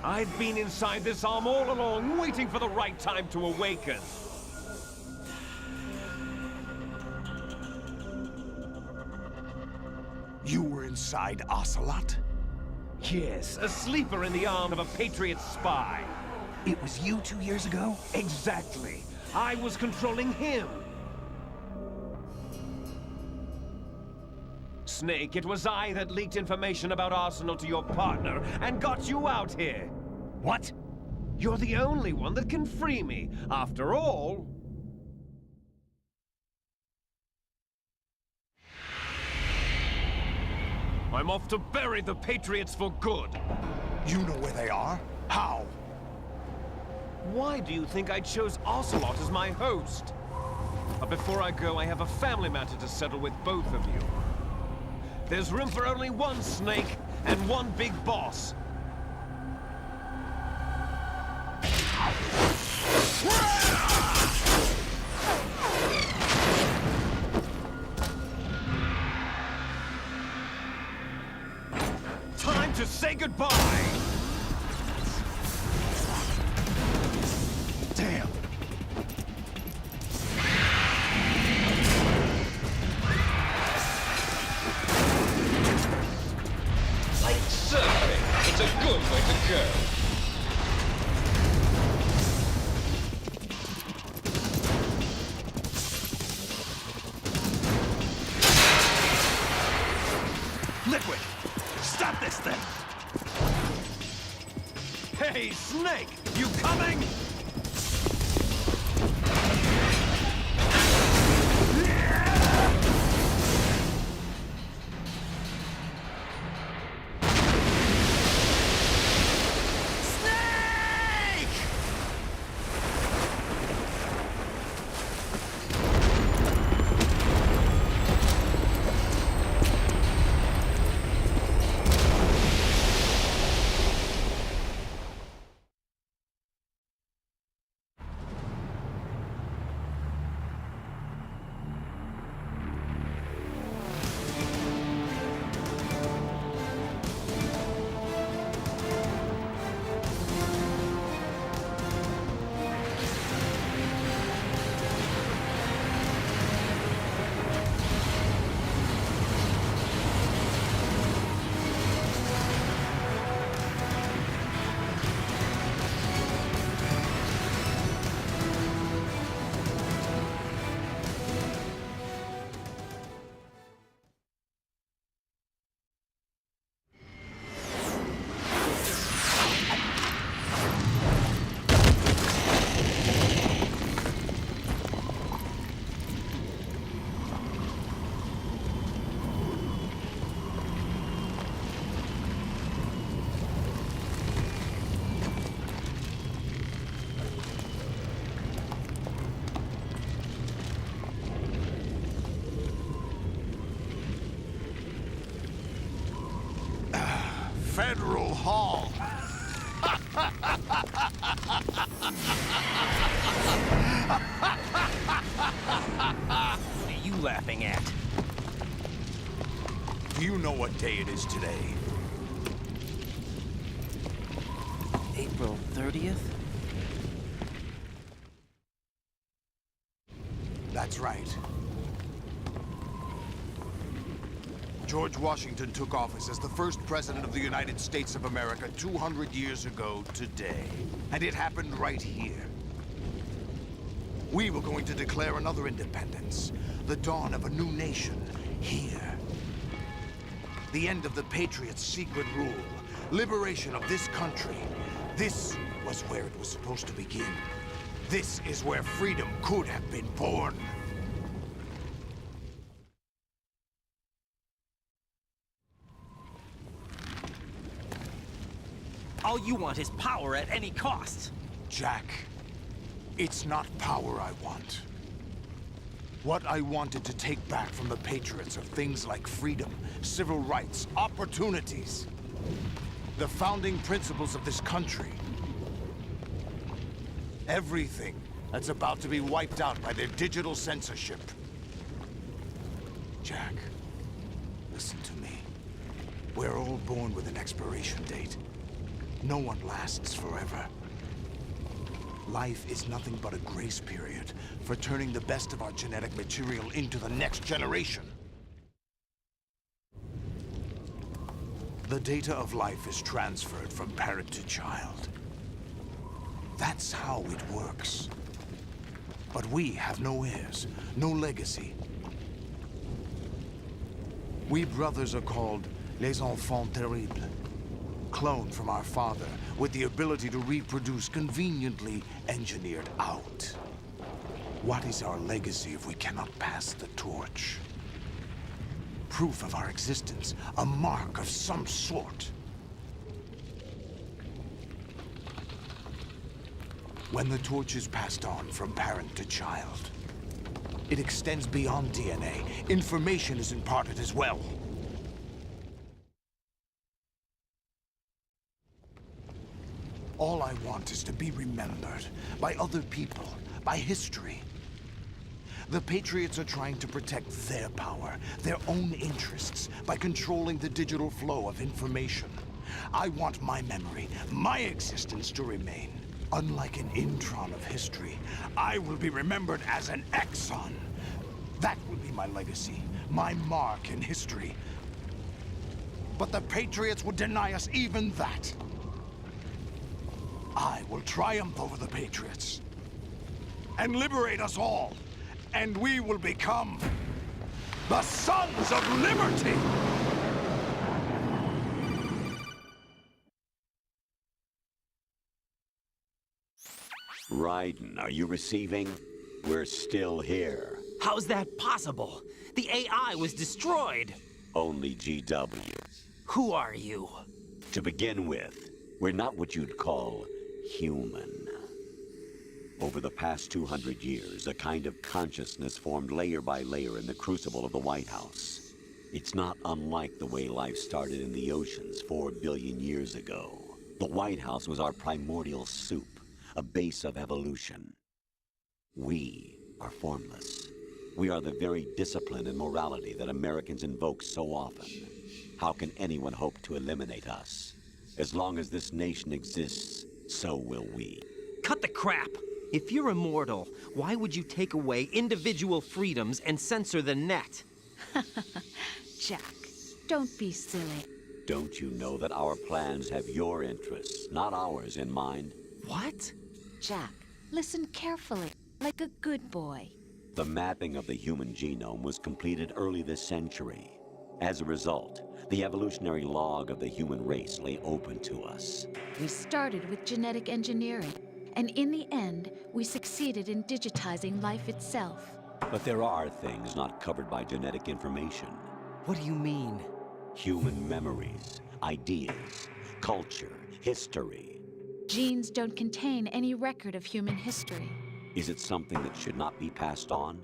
I've been inside this arm all along, waiting for the right time to awaken. You were inside Ocelot? Yes, a sleeper in the arm of a Patriot spy. It was you 2 years ago? Exactly. I was controlling him. Snake, it was I that leaked information about Arsenal to your partner and got you out here. What? You're the only one that can free me. After all... I'm off to bury the Patriots for good. You know where they are? How? Why do you think I chose Ocelot as my host? But before I go, I have a family matter to settle with both of you. There's room for only one Snake and one big boss. Time to say goodbye! Damn. Like surfing, it's a good way to go. Liquid! Stop this thing! Hey, Snake! You coming? hall. What are you laughing at? Do you know what day it is today? April 30th? That's right. George Washington took office as the first president of the United States of America 200 years ago today. And it happened right here. We were going to declare another independence, the dawn of a new nation, here. The end of the Patriots' secret rule, liberation of this country. This was where it was supposed to begin. This is where freedom could have been born. All you want is power at any cost. Jack, it's not power I want. What I wanted to take back from the Patriots are things like freedom, civil rights, opportunities. The founding principles of this country. Everything that's about to be wiped out by their digital censorship. Jack, listen to me. We're all born with an expiration date. No one lasts forever. Life is nothing but a grace period for turning the best of our genetic material into the next generation. The data of life is transferred from parent to child. That's how it works. But we have no heirs, no legacy. We brothers are called les enfants terribles. Cloned from our father, with the ability to reproduce conveniently engineered out. What is our legacy if we cannot pass the torch? Proof of our existence, a mark of some sort. When the torch is passed on from parent to child, it extends beyond DNA. Information is imparted as well. All I want is to be remembered by other people, by history. The Patriots are trying to protect their power, their own interests, by controlling the digital flow of information. I want my memory, my existence to remain. Unlike an intron of history, I will be remembered as an exon. That will be my legacy, my mark in history. But the Patriots would deny us even that. I will triumph over the Patriots and liberate us all, and we will become the Sons of Liberty! Raiden, are you receiving? We're still here. How's that possible? The AI was destroyed. Only GW. Who are you? To begin with, we're not what you'd call human. Over the past 200 years, a kind of consciousness formed layer by layer in the crucible of the White House. It's not unlike the way life started in the oceans 4 billion years ago. The White House was our primordial soup, a base of evolution. We are formless. We are the very discipline and morality that Americans invoke so often. How can anyone hope to eliminate us? As long as this nation exists, so will we. Cut the crap! If you're immortal, why would you take away individual freedoms and censor the net? Jack, don't be silly. Don't you know that our plans have your interests, not ours, in mind? What? Jack, listen carefully, like a good boy. The mapping of the human genome was completed early this century. As a result, the evolutionary log of the human race lay open to us. We started with genetic engineering, and in the end, we succeeded in digitizing life itself. But there are things not covered by genetic information. What do you mean? Human memories, ideas, culture, history. Genes don't contain any record of human history. Is it something that should not be passed on?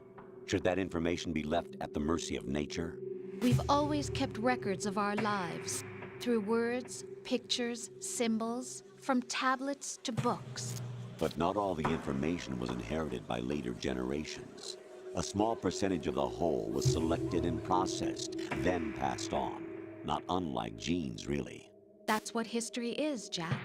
Should that information be left at the mercy of nature? We've always kept records of our lives. Through words, pictures, symbols, from tablets to books. But not all the information was inherited by later generations. A small percentage of the whole was selected and processed, then passed on. Not unlike genes, really. That's what history is, Jack.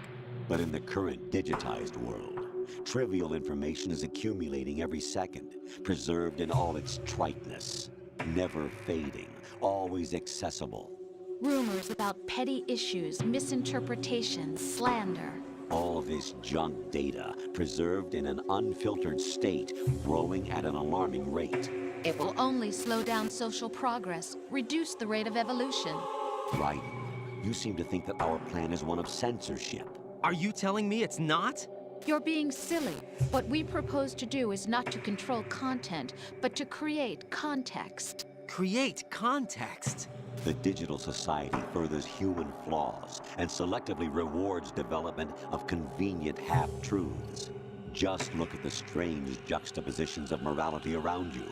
But in the current digitized world, trivial information is accumulating every second, preserved in all its triteness, never fading, always accessible. Rumors about petty issues, misinterpretations, slander. All this junk data, preserved in an unfiltered state, growing at an alarming rate. It will only slow down social progress, reduce the rate of evolution. Right. You seem to think that our plan is one of censorship. Are you telling me it's not? You're being silly. What we propose to do is not to control content, but to create context. Create context? The digital society furthers human flaws and selectively rewards development of convenient half-truths. Just look at the strange juxtapositions of morality around you.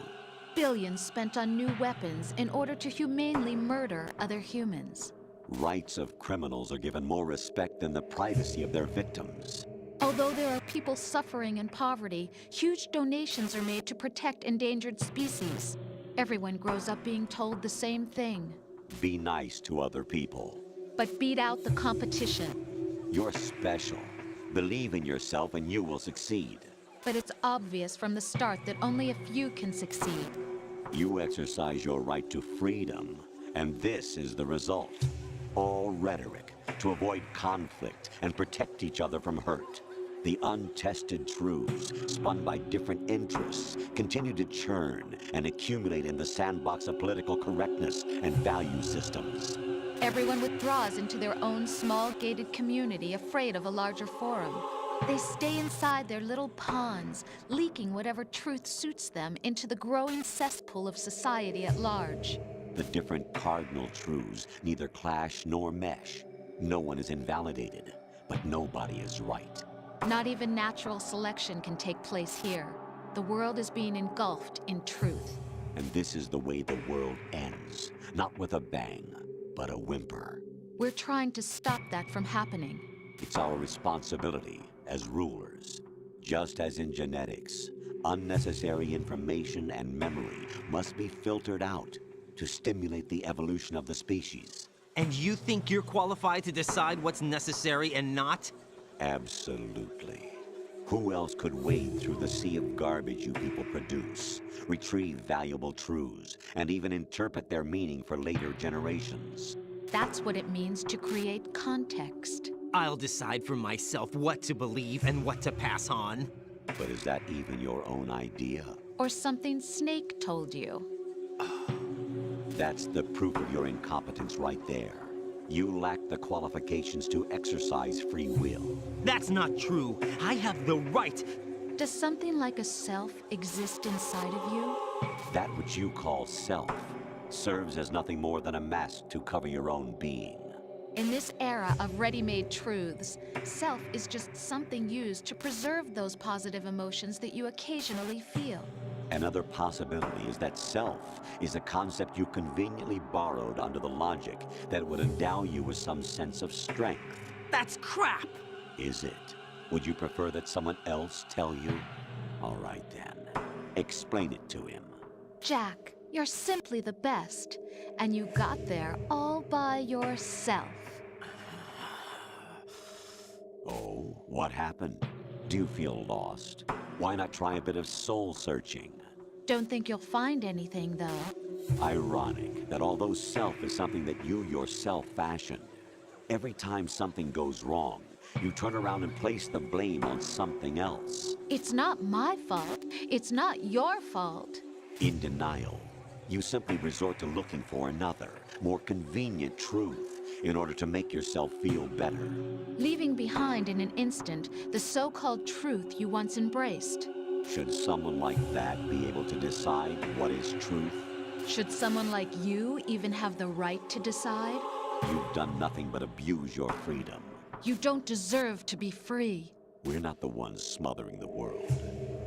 Billions spent on new weapons in order to humanely murder other humans. Rights of criminals are given more respect than the privacy of their victims. Although there are people suffering in poverty, huge donations are made to protect endangered species. Everyone grows up being told the same thing. Be nice to other people. But beat out the competition. You're special. Believe in yourself and you will succeed. But it's obvious from the start that only a few can succeed. You exercise your right to freedom, and this is the result. All rhetoric to avoid conflict and protect each other from hurt. The untested truths, spun by different interests, continue to churn and accumulate in the sandbox of political correctness and value systems. Everyone withdraws into their own small gated community, afraid of a larger forum. They stay inside their little ponds, leaking whatever truth suits them into the growing cesspool of society at large. The different cardinal truths neither clash nor mesh. No one is invalidated, but nobody is right. Not even natural selection can take place here. The world is being engulfed in truth. And this is the way the world ends. Not with a bang, but a whimper. We're trying to stop that from happening. It's our responsibility as rulers. Just as in genetics, unnecessary information and memory must be filtered out to stimulate the evolution of the species. And you think you're qualified to decide what's necessary and not? Absolutely. Who else could wade through the sea of garbage you people produce, retrieve valuable truths, and even interpret their meaning for later generations? That's what it means to create context. I'll decide for myself what to believe and what to pass on. But is that even your own idea? Or something Snake told you? That's the proof of your incompetence right there. You lack the qualifications to exercise free will. That's not true. I have the right. Does something like a self exist inside of you? That which you call self serves as nothing more than a mask to cover your own being. In this era of ready-made truths, self is just something used to preserve those positive emotions that you occasionally feel. Another possibility is that self is a concept you conveniently borrowed under the logic that would endow you with some sense of strength. That's crap! Is it? Would you prefer that someone else tell you? All right then. Explain it to him. Jack, you're simply the best, and you got there all by yourself. Oh, what happened? Do you feel lost? Why not try a bit of soul-searching? Don't think you'll find anything, though. Ironic that although self is something that you yourself fashioned, every time something goes wrong, you turn around and place the blame on something else. It's not my fault. It's not your fault. In denial, you simply resort to looking for another, more convenient truth in order to make yourself feel better. Leaving behind in an instant the so-called truth you once embraced. Should someone like that be able to decide what is truth? Should someone like you even have the right to decide? You've done nothing but abuse your freedom. You don't deserve to be free. We're not the ones smothering the world.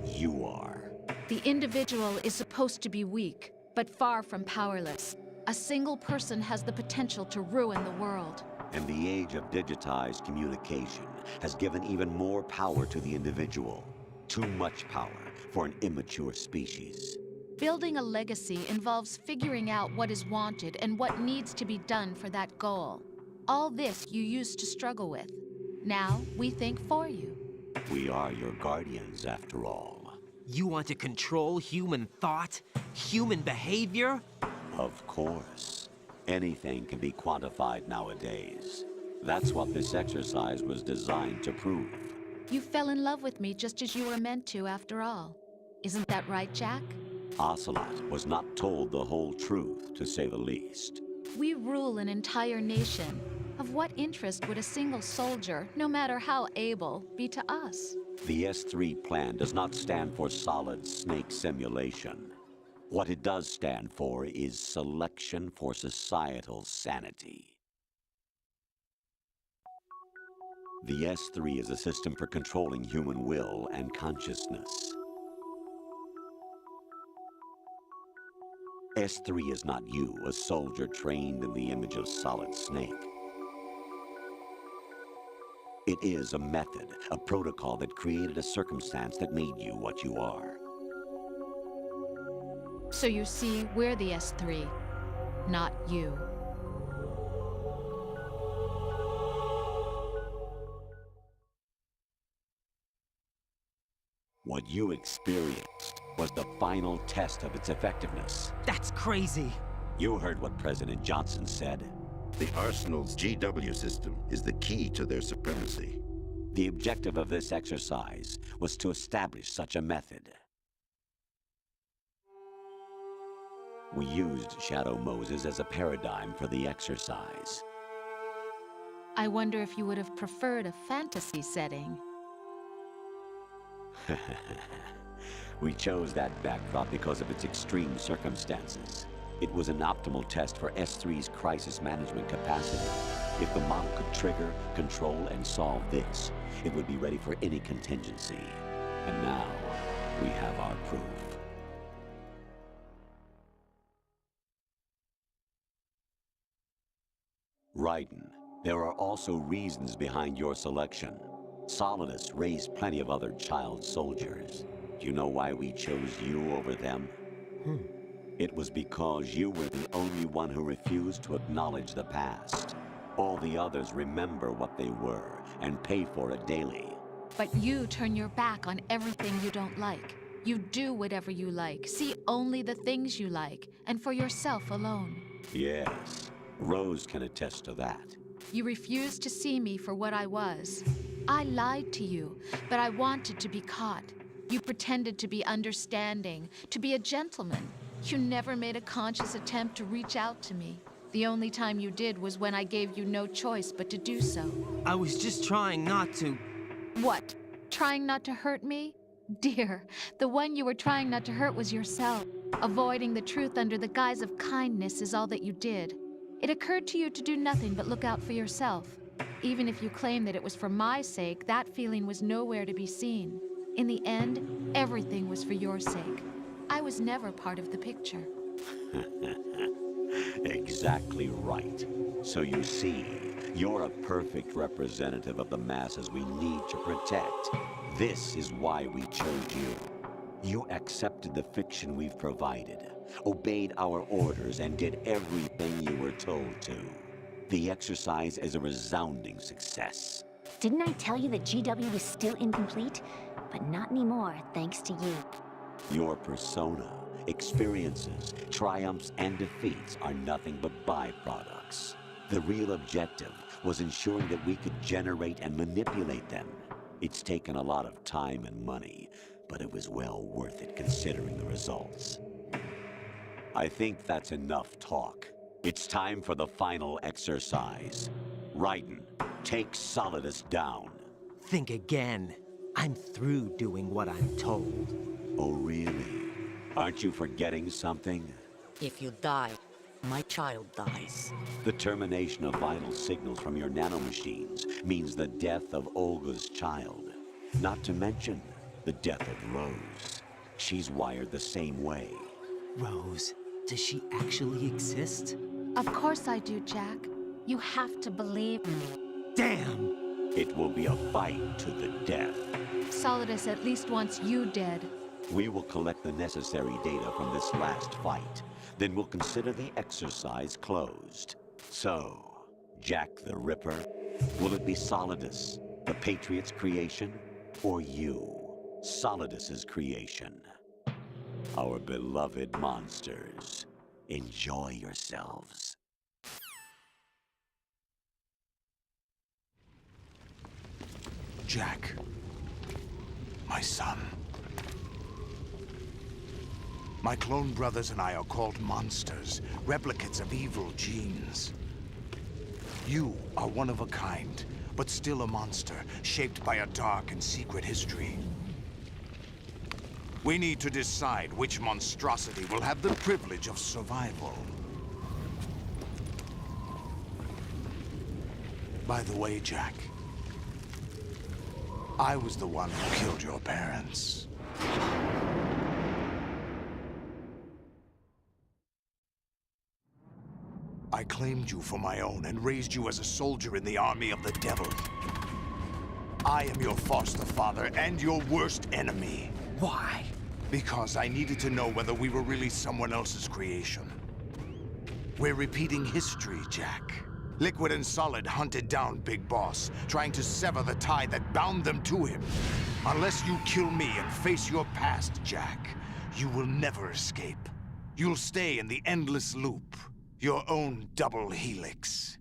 You are. The individual is supposed to be weak, but far from powerless. A single person has the potential to ruin the world. And the age of digitized communication has given even more power to the individual. Too much power for an immature species. Building a legacy involves figuring out what is wanted and what needs to be done for that goal. All this you used to struggle with. Now we think for you. We are your guardians, after all. You want to control human thought? Human behavior? Of course. Anything can be quantified nowadays. That's what this exercise was designed to prove. You fell in love with me just as you were meant to, after all. Isn't that right, Jack? Ocelot was not told the whole truth, to say the least. We rule an entire nation. Of what interest would a single soldier, no matter how able, be to us? The S3 plan does not stand for solid snake simulation. What it does stand for is selection for societal sanity. The S3 is a system for controlling human will and consciousness. S3 is not you, a soldier trained in the image of Solid Snake. It is a method, a protocol that created a circumstance that made you what you are. So you see, we're the S3, not you. What you experienced was the final test of its effectiveness. That's crazy. You heard what President Johnson said. The Arsenal's GW system is the key to their supremacy. The objective of this exercise was to establish such a method. We used Shadow Moses as a paradigm for the exercise. I wonder if you would have preferred a fantasy setting. We chose that backdrop because of its extreme circumstances. It was an optimal test for S3's crisis management capacity. If the model could trigger, control, and solve this, it would be ready for any contingency. And now, we have our proof. Raiden, there are also reasons behind your selection. Solidus raised plenty of other child soldiers. Do you know why we chose you over them? It was because you were the only one who refused to acknowledge the past. All the others remember what they were and pay for it daily. But you turn your back on everything you don't like. You do whatever you like, see only the things you like, and for yourself alone. Yes, Rose can attest to that. You refused to see me for what I was. I lied to you, but I wanted to be caught. You pretended to be understanding, to be a gentleman. You never made a conscious attempt to reach out to me. The only time you did was when I gave you no choice but to do so. I was just trying not to... What? Trying not to hurt me? Dear, the one you were trying not to hurt was yourself. Avoiding the truth under the guise of kindness is all that you did. It occurred to you to do nothing but look out for yourself. Even if you claim that it was for my sake, that feeling was nowhere to be seen. In the end, everything was for your sake. I was never part of the picture. Exactly right. So you see, you're a perfect representative of the masses we need to protect. This is why we chose you. You accepted the fiction we've provided, obeyed our orders, and did everything you were told to. The exercise is a resounding success. Didn't I tell you that GW was still incomplete? But not anymore, thanks to you. Your persona, experiences, triumphs, and defeats are nothing but byproducts. The real objective was ensuring that we could generate and manipulate them. It's taken a lot of time and money, but it was well worth it considering the results. I think that's enough talk. It's time for the final exercise. Raiden, take Solidus down. Think again. I'm through doing what I'm told. Oh, really? Aren't you forgetting something? If you die, my child dies. The termination of vital signals from your nanomachines means the death of Olga's child. Not to mention the death of Rose. She's wired the same way. Rose, does she actually exist? Of course I do, Jack. You have to believe. Damn! It will be a fight to the death. Solidus at least wants you dead. We will collect the necessary data from this last fight. Then we'll consider the exercise closed. So, Jack the Ripper, will it be Solidus, the Patriot's creation, or you, Solidus's creation? Our beloved monsters, enjoy yourselves. Jack, my son. My clone brothers and I are called monsters, replicates of evil genes. You are one of a kind, but still a monster, shaped by a dark and secret history. We need to decide which monstrosity will have the privilege of survival. By the way, Jack, I was the one who killed your parents. I claimed you for my own and raised you as a soldier in the army of the devil. I am your foster father and your worst enemy. Why? Because I needed to know whether we were really someone else's creation. We're repeating history, Jack. Liquid and Solid hunted down Big Boss, trying to sever the tie that bound them to him. Unless you kill me and face your past, Jack, you will never escape. You'll stay in the endless loop, your own double helix.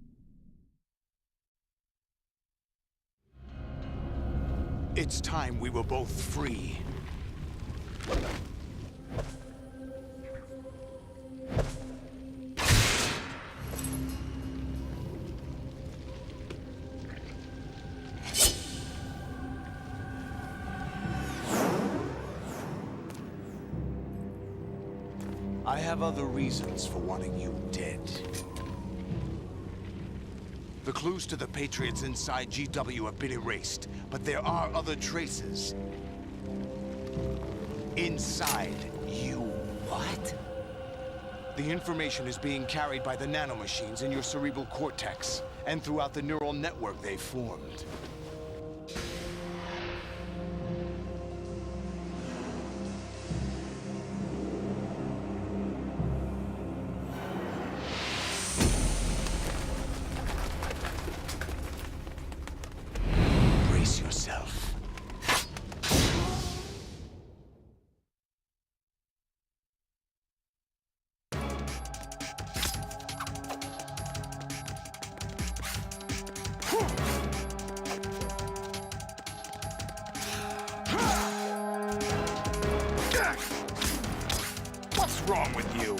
It's time we were both free. I have other reasons for wanting you dead. The clues to the Patriots inside GW have been erased, but there are other traces. Inside you. What? The information is being carried by the nanomachines in your cerebral cortex, and throughout the neural network they formed. Brace yourself. What's wrong with you?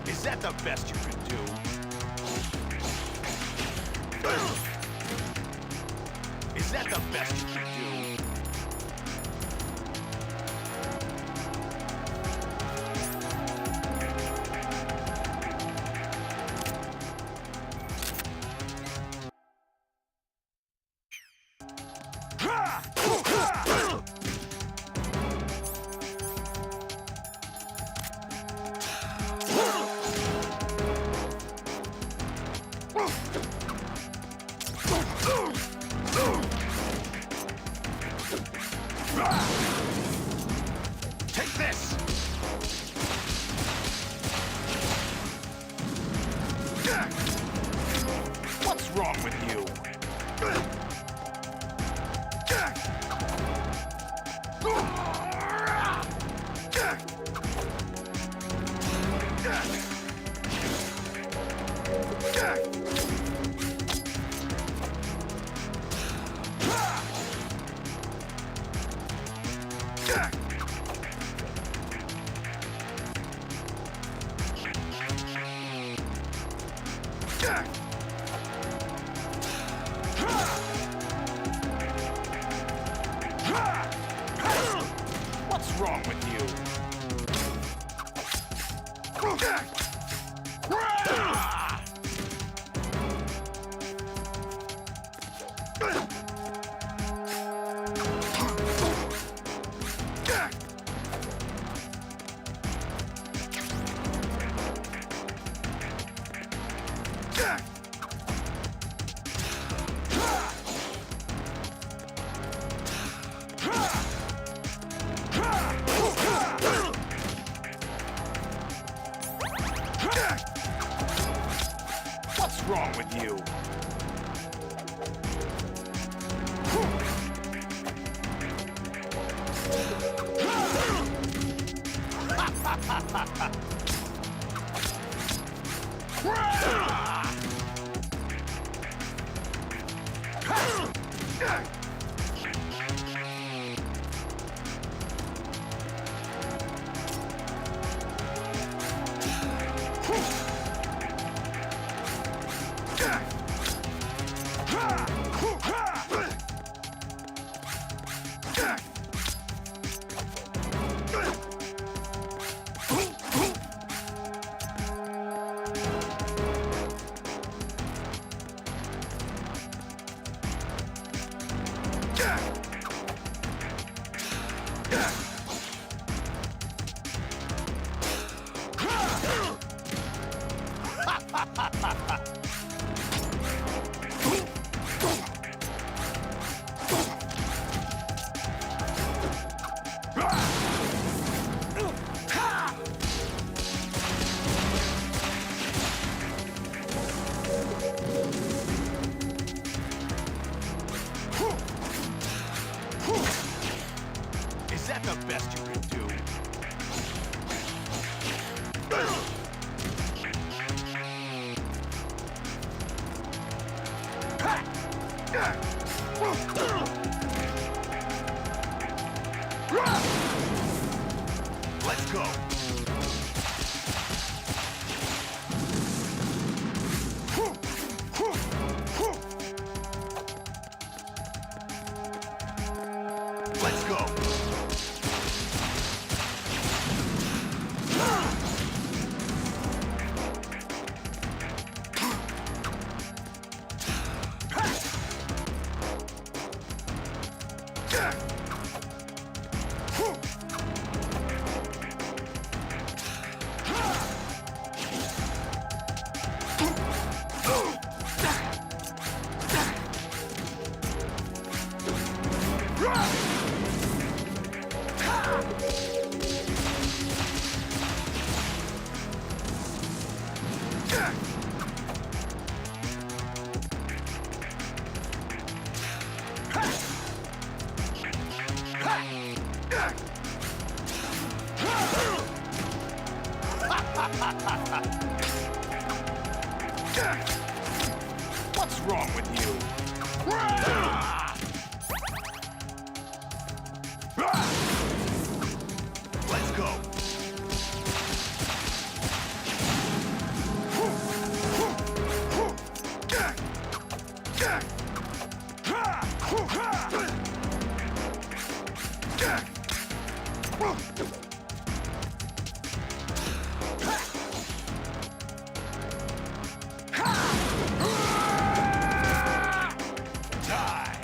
Is that the best you can do? Is that the best you can do? wrong with you? What's wrong with you? What's wrong with you? Is that the best you can do? Let's go. Let's go. What's wrong with you? Let's go. Die.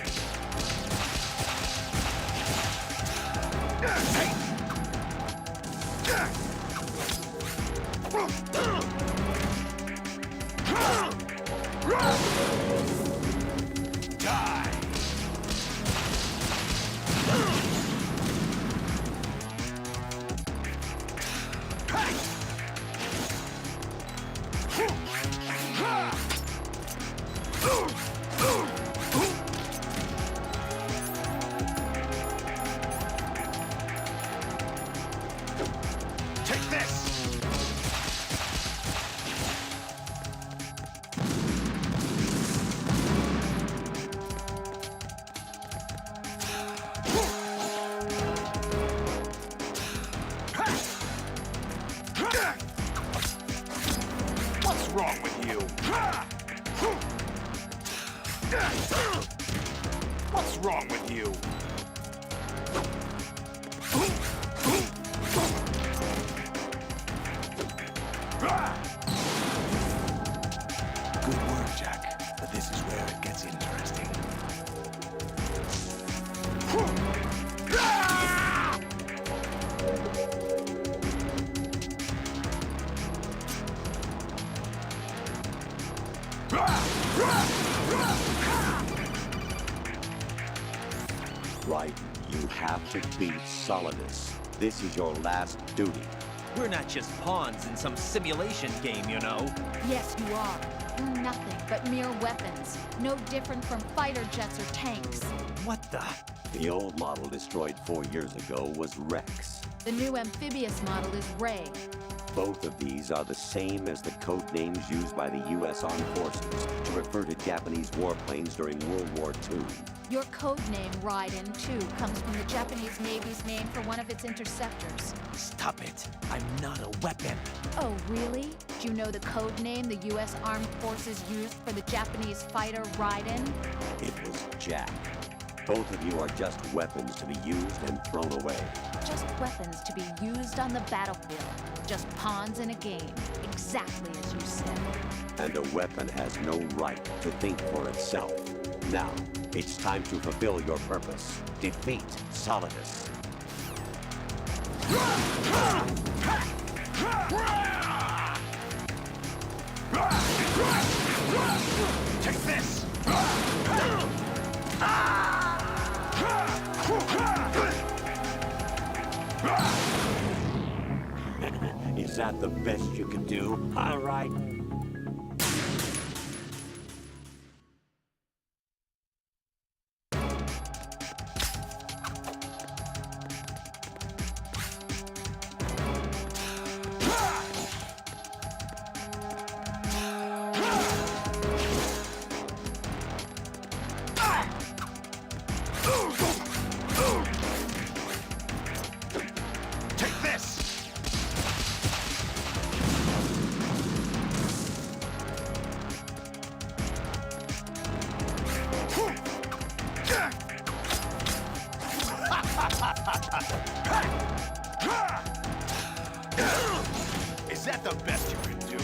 wrong with you? What's wrong with you? Good work, Jack. But this is where it gets interesting. Right, you have to beat Solidus. This is your last duty. We're not just pawns in some simulation game, you know. Yes, you are. You're nothing but mere weapons. No different from fighter jets or tanks. What the? The old model destroyed 4 years ago was Rex. The new amphibious model is Ray. Both of these are the same as the code names used by the U.S. Armed Forces to refer to Japanese warplanes during World War II. Your code name, Raiden, too, comes from the Japanese Navy's name for one of its interceptors. Stop it. I'm not a weapon. Oh, really? Do you know the code name the U.S. Armed Forces used for the Japanese fighter Raiden? It was Jack. Both of you are just weapons to be used and thrown away. Just weapons to be used on the battlefield. Just pawns in a game. Exactly as you said. And a weapon has no right to think for itself. Now, it's time to fulfill your purpose. Defeat Solidus. Take this! Is that the best you can do? All right. Take this! Is that the best you can do?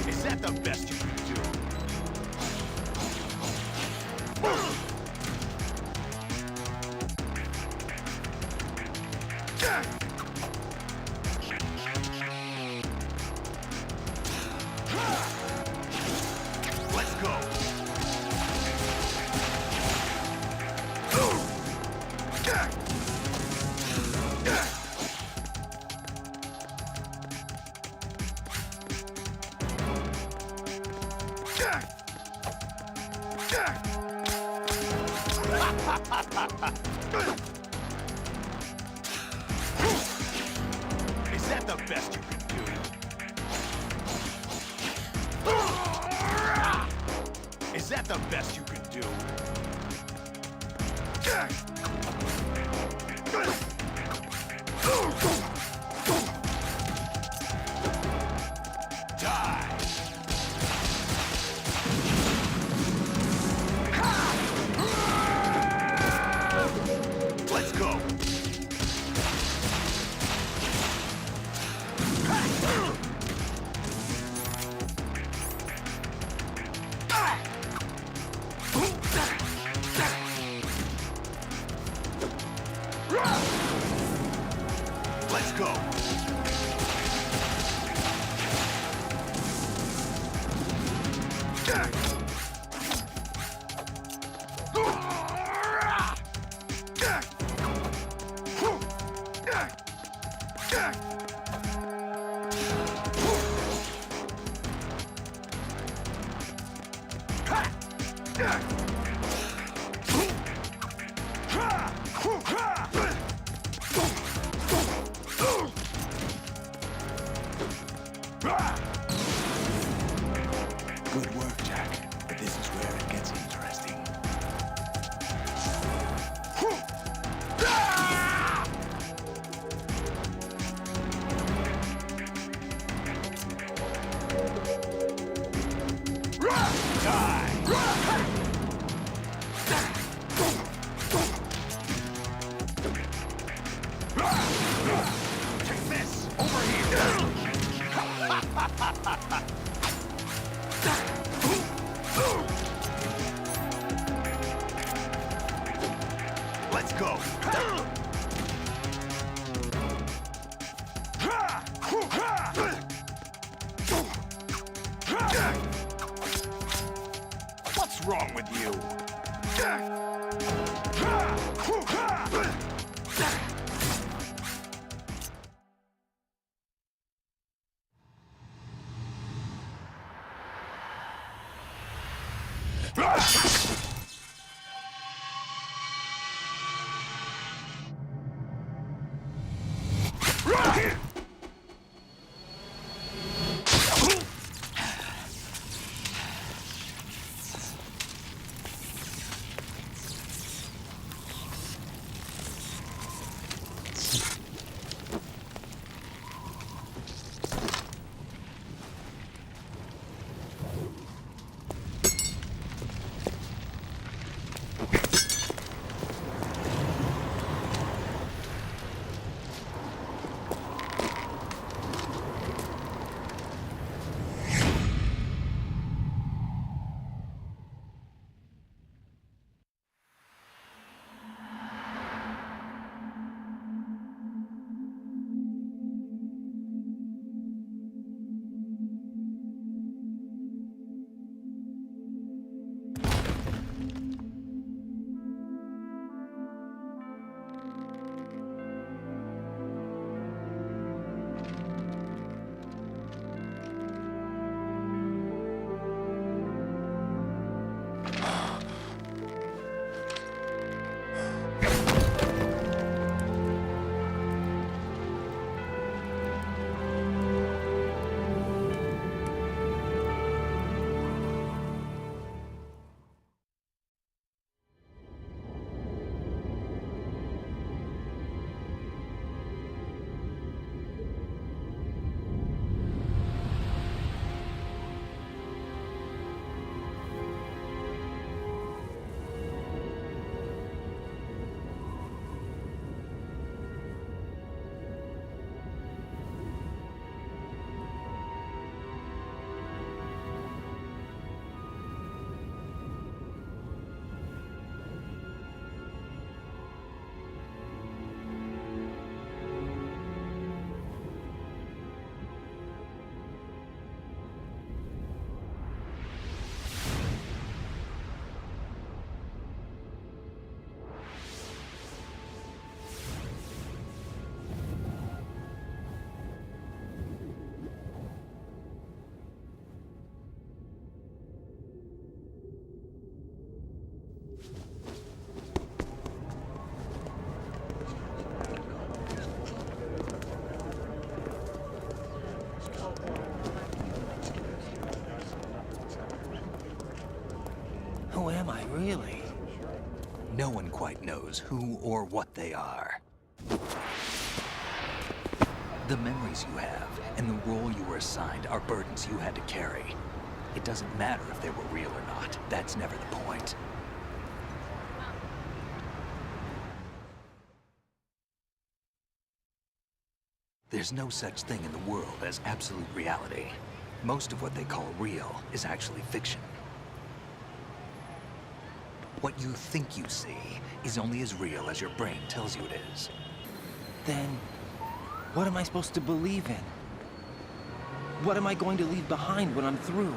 Is that the best you can do? Let's go. Is that the best you can do? Is that the best you can do? Die! Let's go! Let's go! Good work, Jack. But this is where it gets interesting. Let's go. What's wrong with you? Who am I, really? No one quite knows who or what they are. The memories you have and the role you were assigned are burdens you had to carry. It doesn't matter if they were real or not. That's never the point. There's no such thing in the world as absolute reality. Most of what they call real is actually fiction. What you think you see is only as real as your brain tells you it is. Then, what am I supposed to believe in? What am I going to leave behind when I'm through?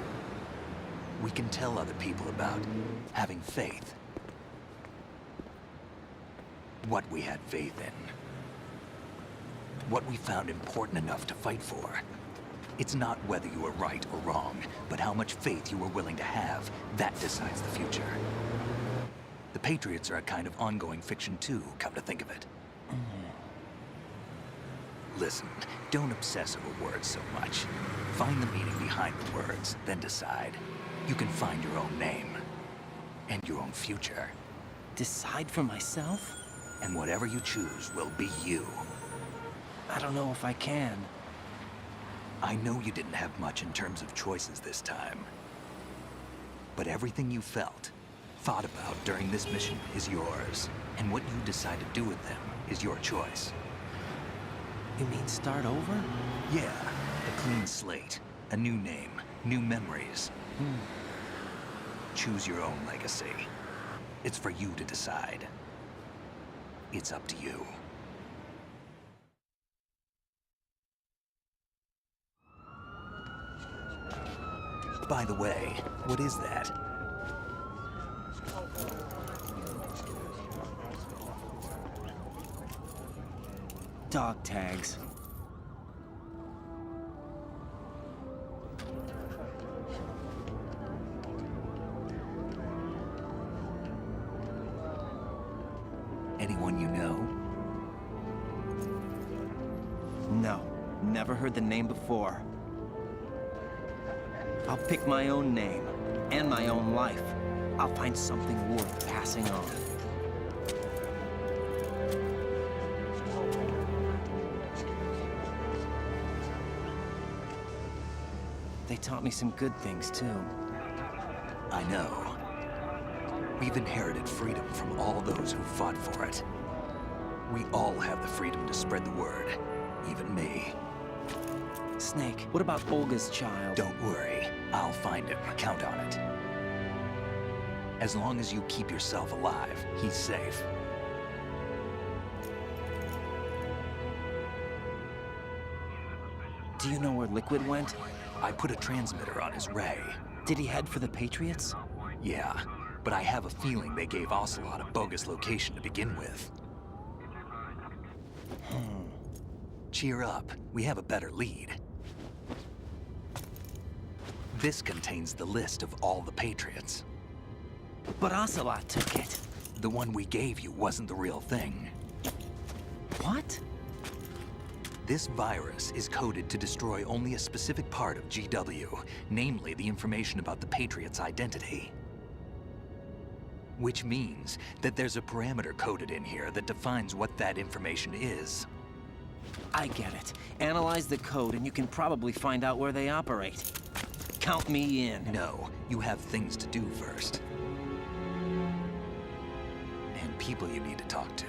We can tell other people about having faith. What we had faith in. What we found important enough to fight for. It's not whether you were right or wrong, but how much faith you were willing to have. That decides the future. The Patriots are a kind of ongoing fiction too, come to think of it. Listen, don't obsess over words so much. Find the meaning behind the words, then decide. You can find your own name. And your own future. Decide for myself? And whatever you choose will be you. I don't know if I can. I know you didn't have much in terms of choices this time. But everything you felt, thought about during this mission is yours. And what you decide to do with them is your choice. You mean start over? Yeah, a clean slate. A new name, new memories. Choose your own legacy. It's for you to decide. It's up to you. By the way, what is that? Dog tags. Anyone you know? No, never heard the name before. I'll pick my own name, and my own life. I'll find something worth passing on. They taught me some good things, too. I know. We've inherited freedom from all those who fought for it. We all have the freedom to spread the word, even me. Snake, what about Olga's child? Don't worry, I'll find him. Count on it. As long as you keep yourself alive, he's safe. Do you know where Liquid went? I put a transmitter on his ray. Did he head for the Patriots? Yeah, but I have a feeling they gave Ocelot a bogus location to begin with. Cheer up, we have a better lead. This contains the list of all the Patriots. But Ocelot took it. The one we gave you wasn't the real thing. What? This virus is coded to destroy only a specific part of GW, namely the information about the Patriot's identity. Which means that there's a parameter coded in here that defines what that information is. I get it. Analyze the code and you can probably find out where they operate. Count me in. No, you have things to do first. And people you need to talk to.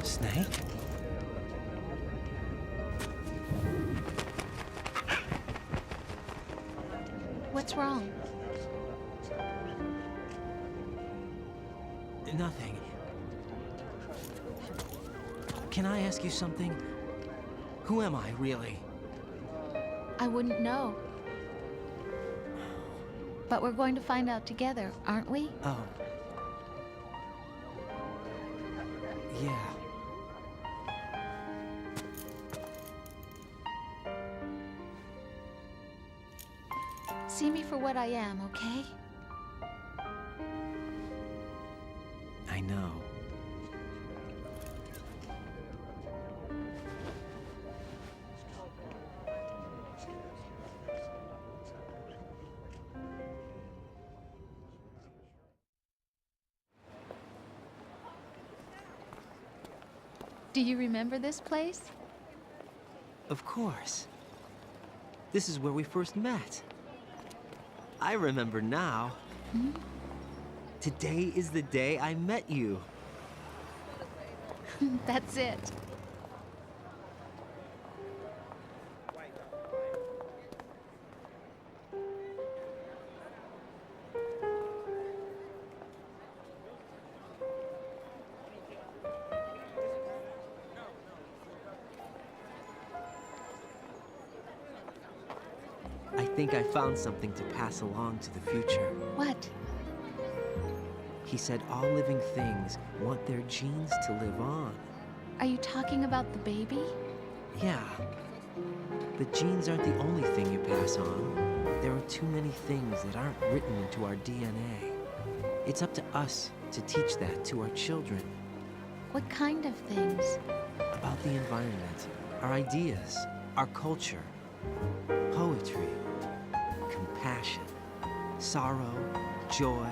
Snake? What's wrong? Nothing. Can I ask you something? Who am I, really? I wouldn't know. But we're going to find out together, aren't we? Oh. Yeah. See me for what I am, okay? I know. Do you remember this place? Of course. This is where we first met. I remember now. Hmm? Today is the day I met you. That's it. I think I found something to pass along to the future. What? He said all living things want their genes to live on. Are you talking about the baby? Yeah. The genes aren't the only thing you pass on. There are too many things that aren't written into our DNA. It's up to us to teach that to our children. What kind of things? About the environment, our ideas, our culture, poetry, compassion, sorrow, joy.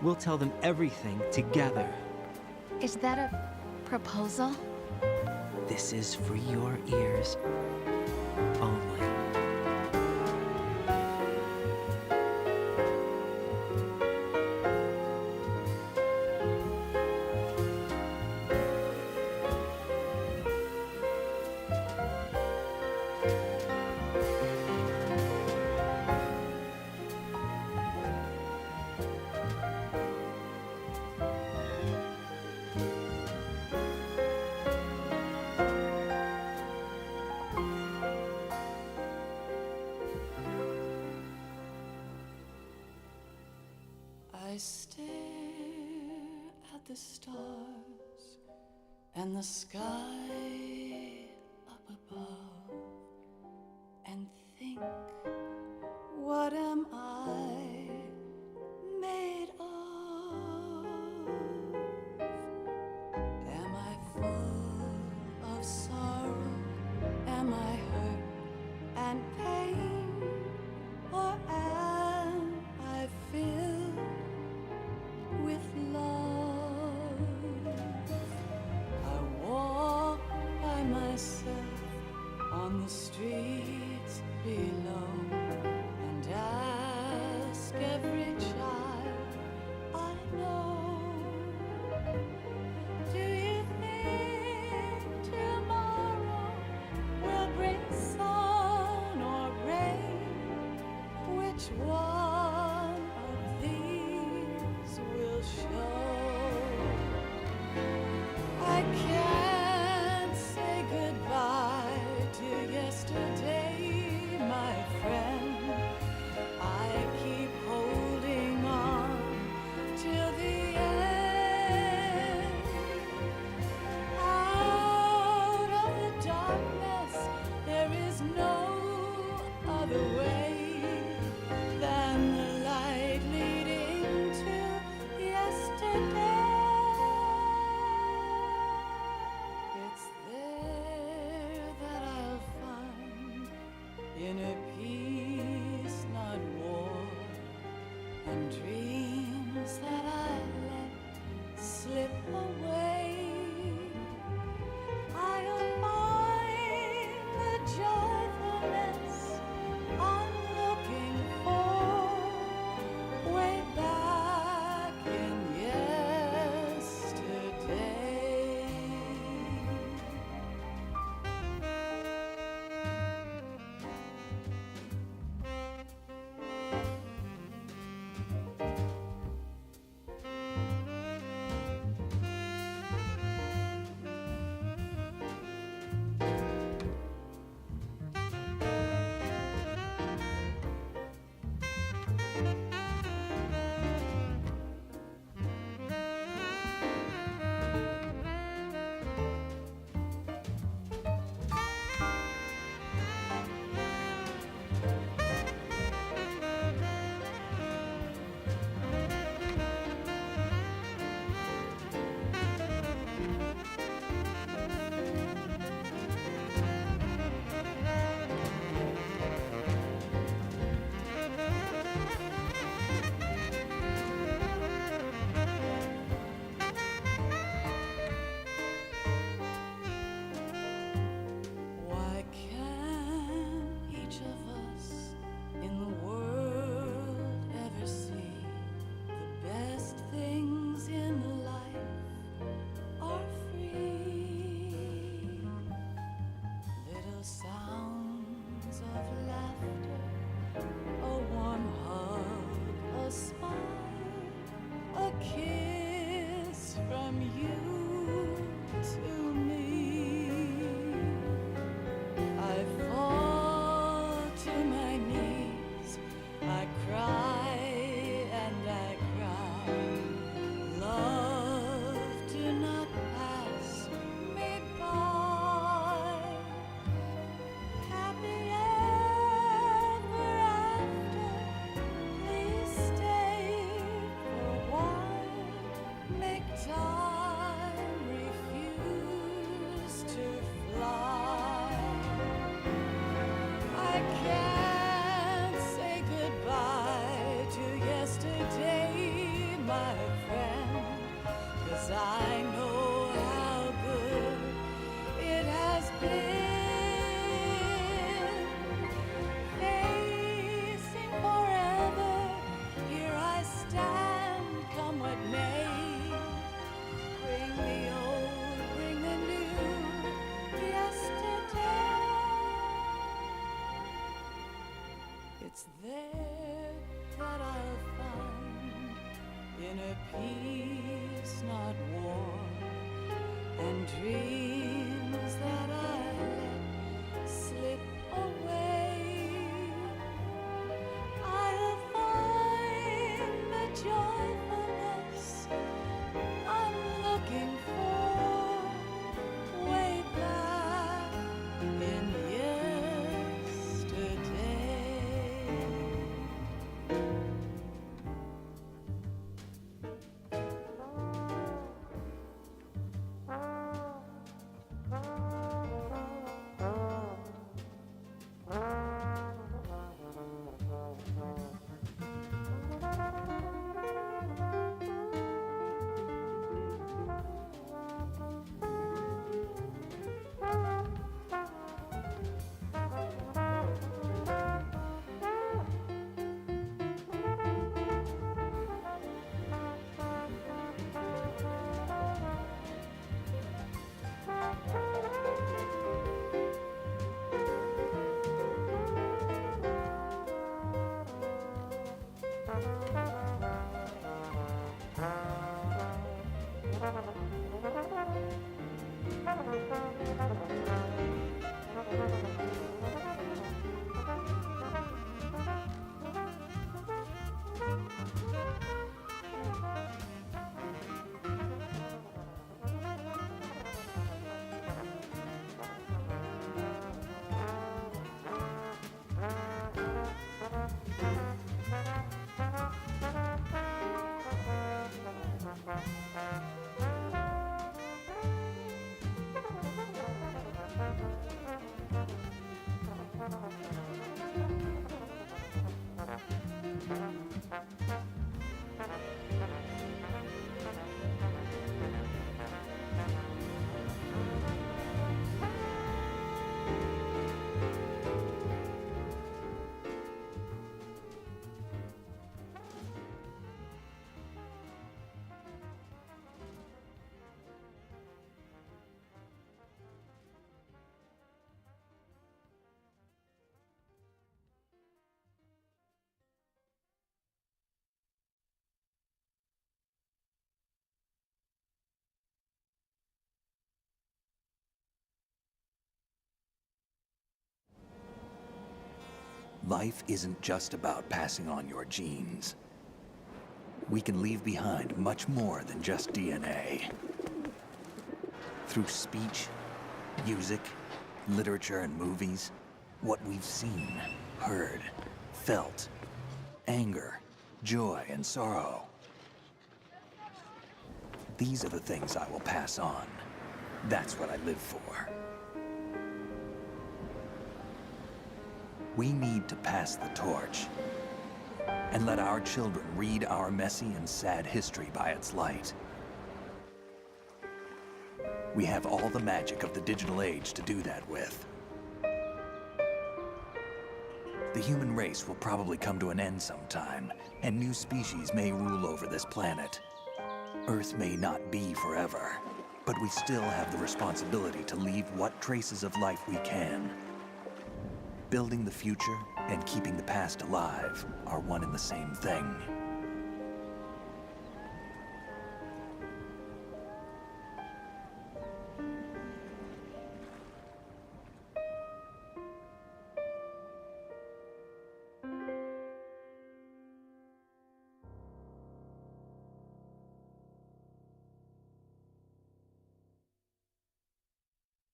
We'll tell them everything together. Is that a proposal? This is for your ears only. I stare at the stars and the sky up above and think, what am I made of? Am I full of sorrow? Am I hurt and pain? Or am I filled with love? I walk by myself I know how good it has been. Facing forever, here I stand, come what may. Bring the old, bring the new, yesterday. It's there that I'll find inner peace, not war, and dreams that I let slip away. I'll find the joyfulness I'm looking for way back in yesterday. Life isn't just about passing on your genes. We can leave behind much more than just DNA. Through speech, music, literature, and movies, what we've seen, heard, felt, anger, joy, and sorrow. These are the things I will pass on. That's what I live for. We need to pass the torch and let our children read our messy and sad history by its light. We have all the magic of the digital age to do that with. The human race will probably come to an end sometime, and new species may rule over this planet. Earth may not be forever, but we still have the responsibility to leave what traces of life we can. Building the future and keeping the past alive are one and the same thing.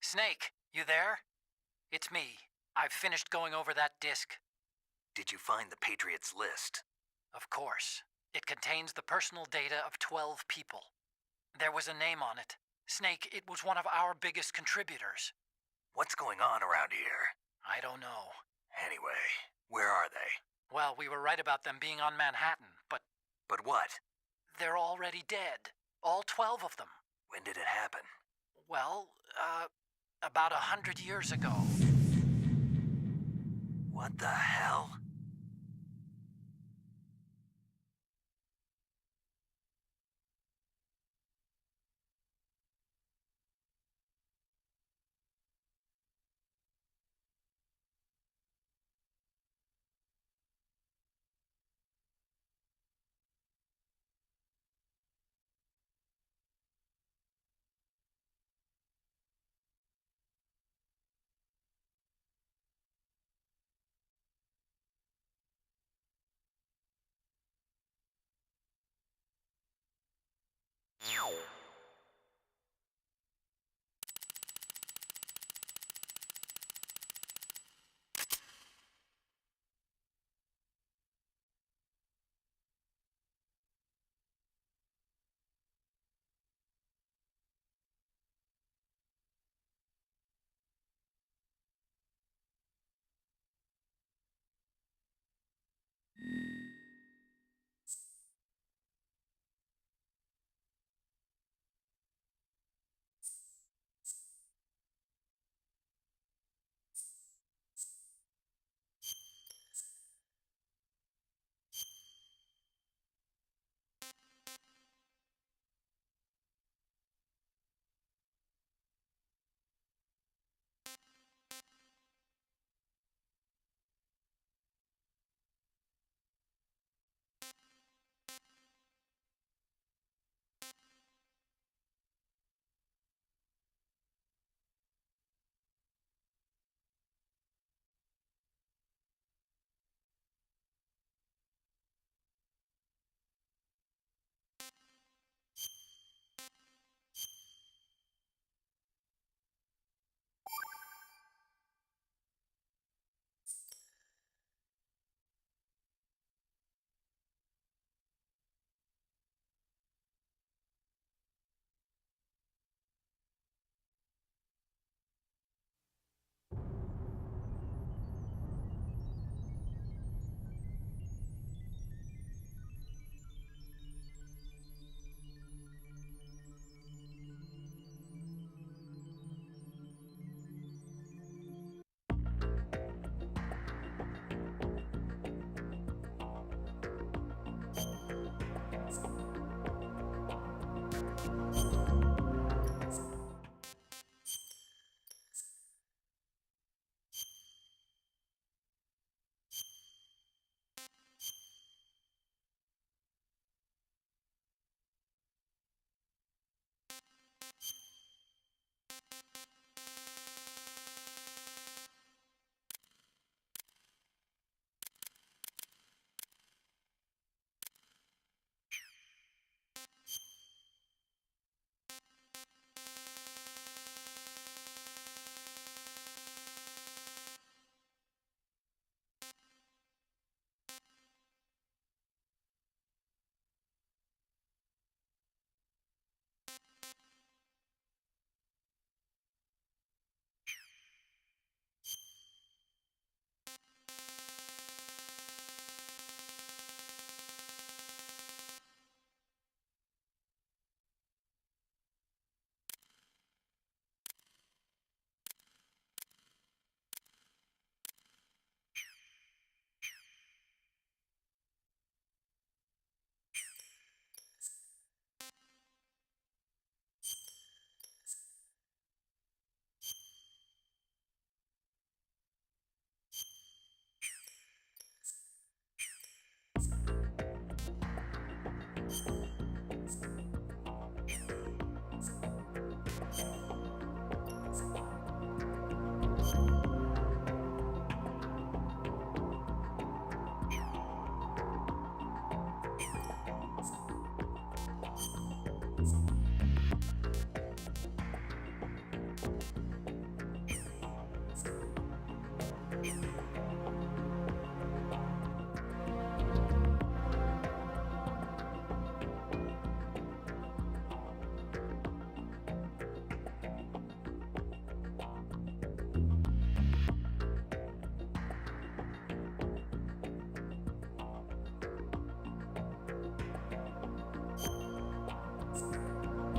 Snake, you there? It's me. I've finished going over that disk. Did you find the Patriots list? Of course. It contains the personal data of 12 people. There was a name on it. Snake, it was one of our biggest contributors. What's going on around here? I don't know. Anyway, where are they? Well, we were right about them being on Manhattan, but... But what? They're already dead. All 12 of them. When did it happen? Well, about 100 years ago. What the hell?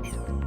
you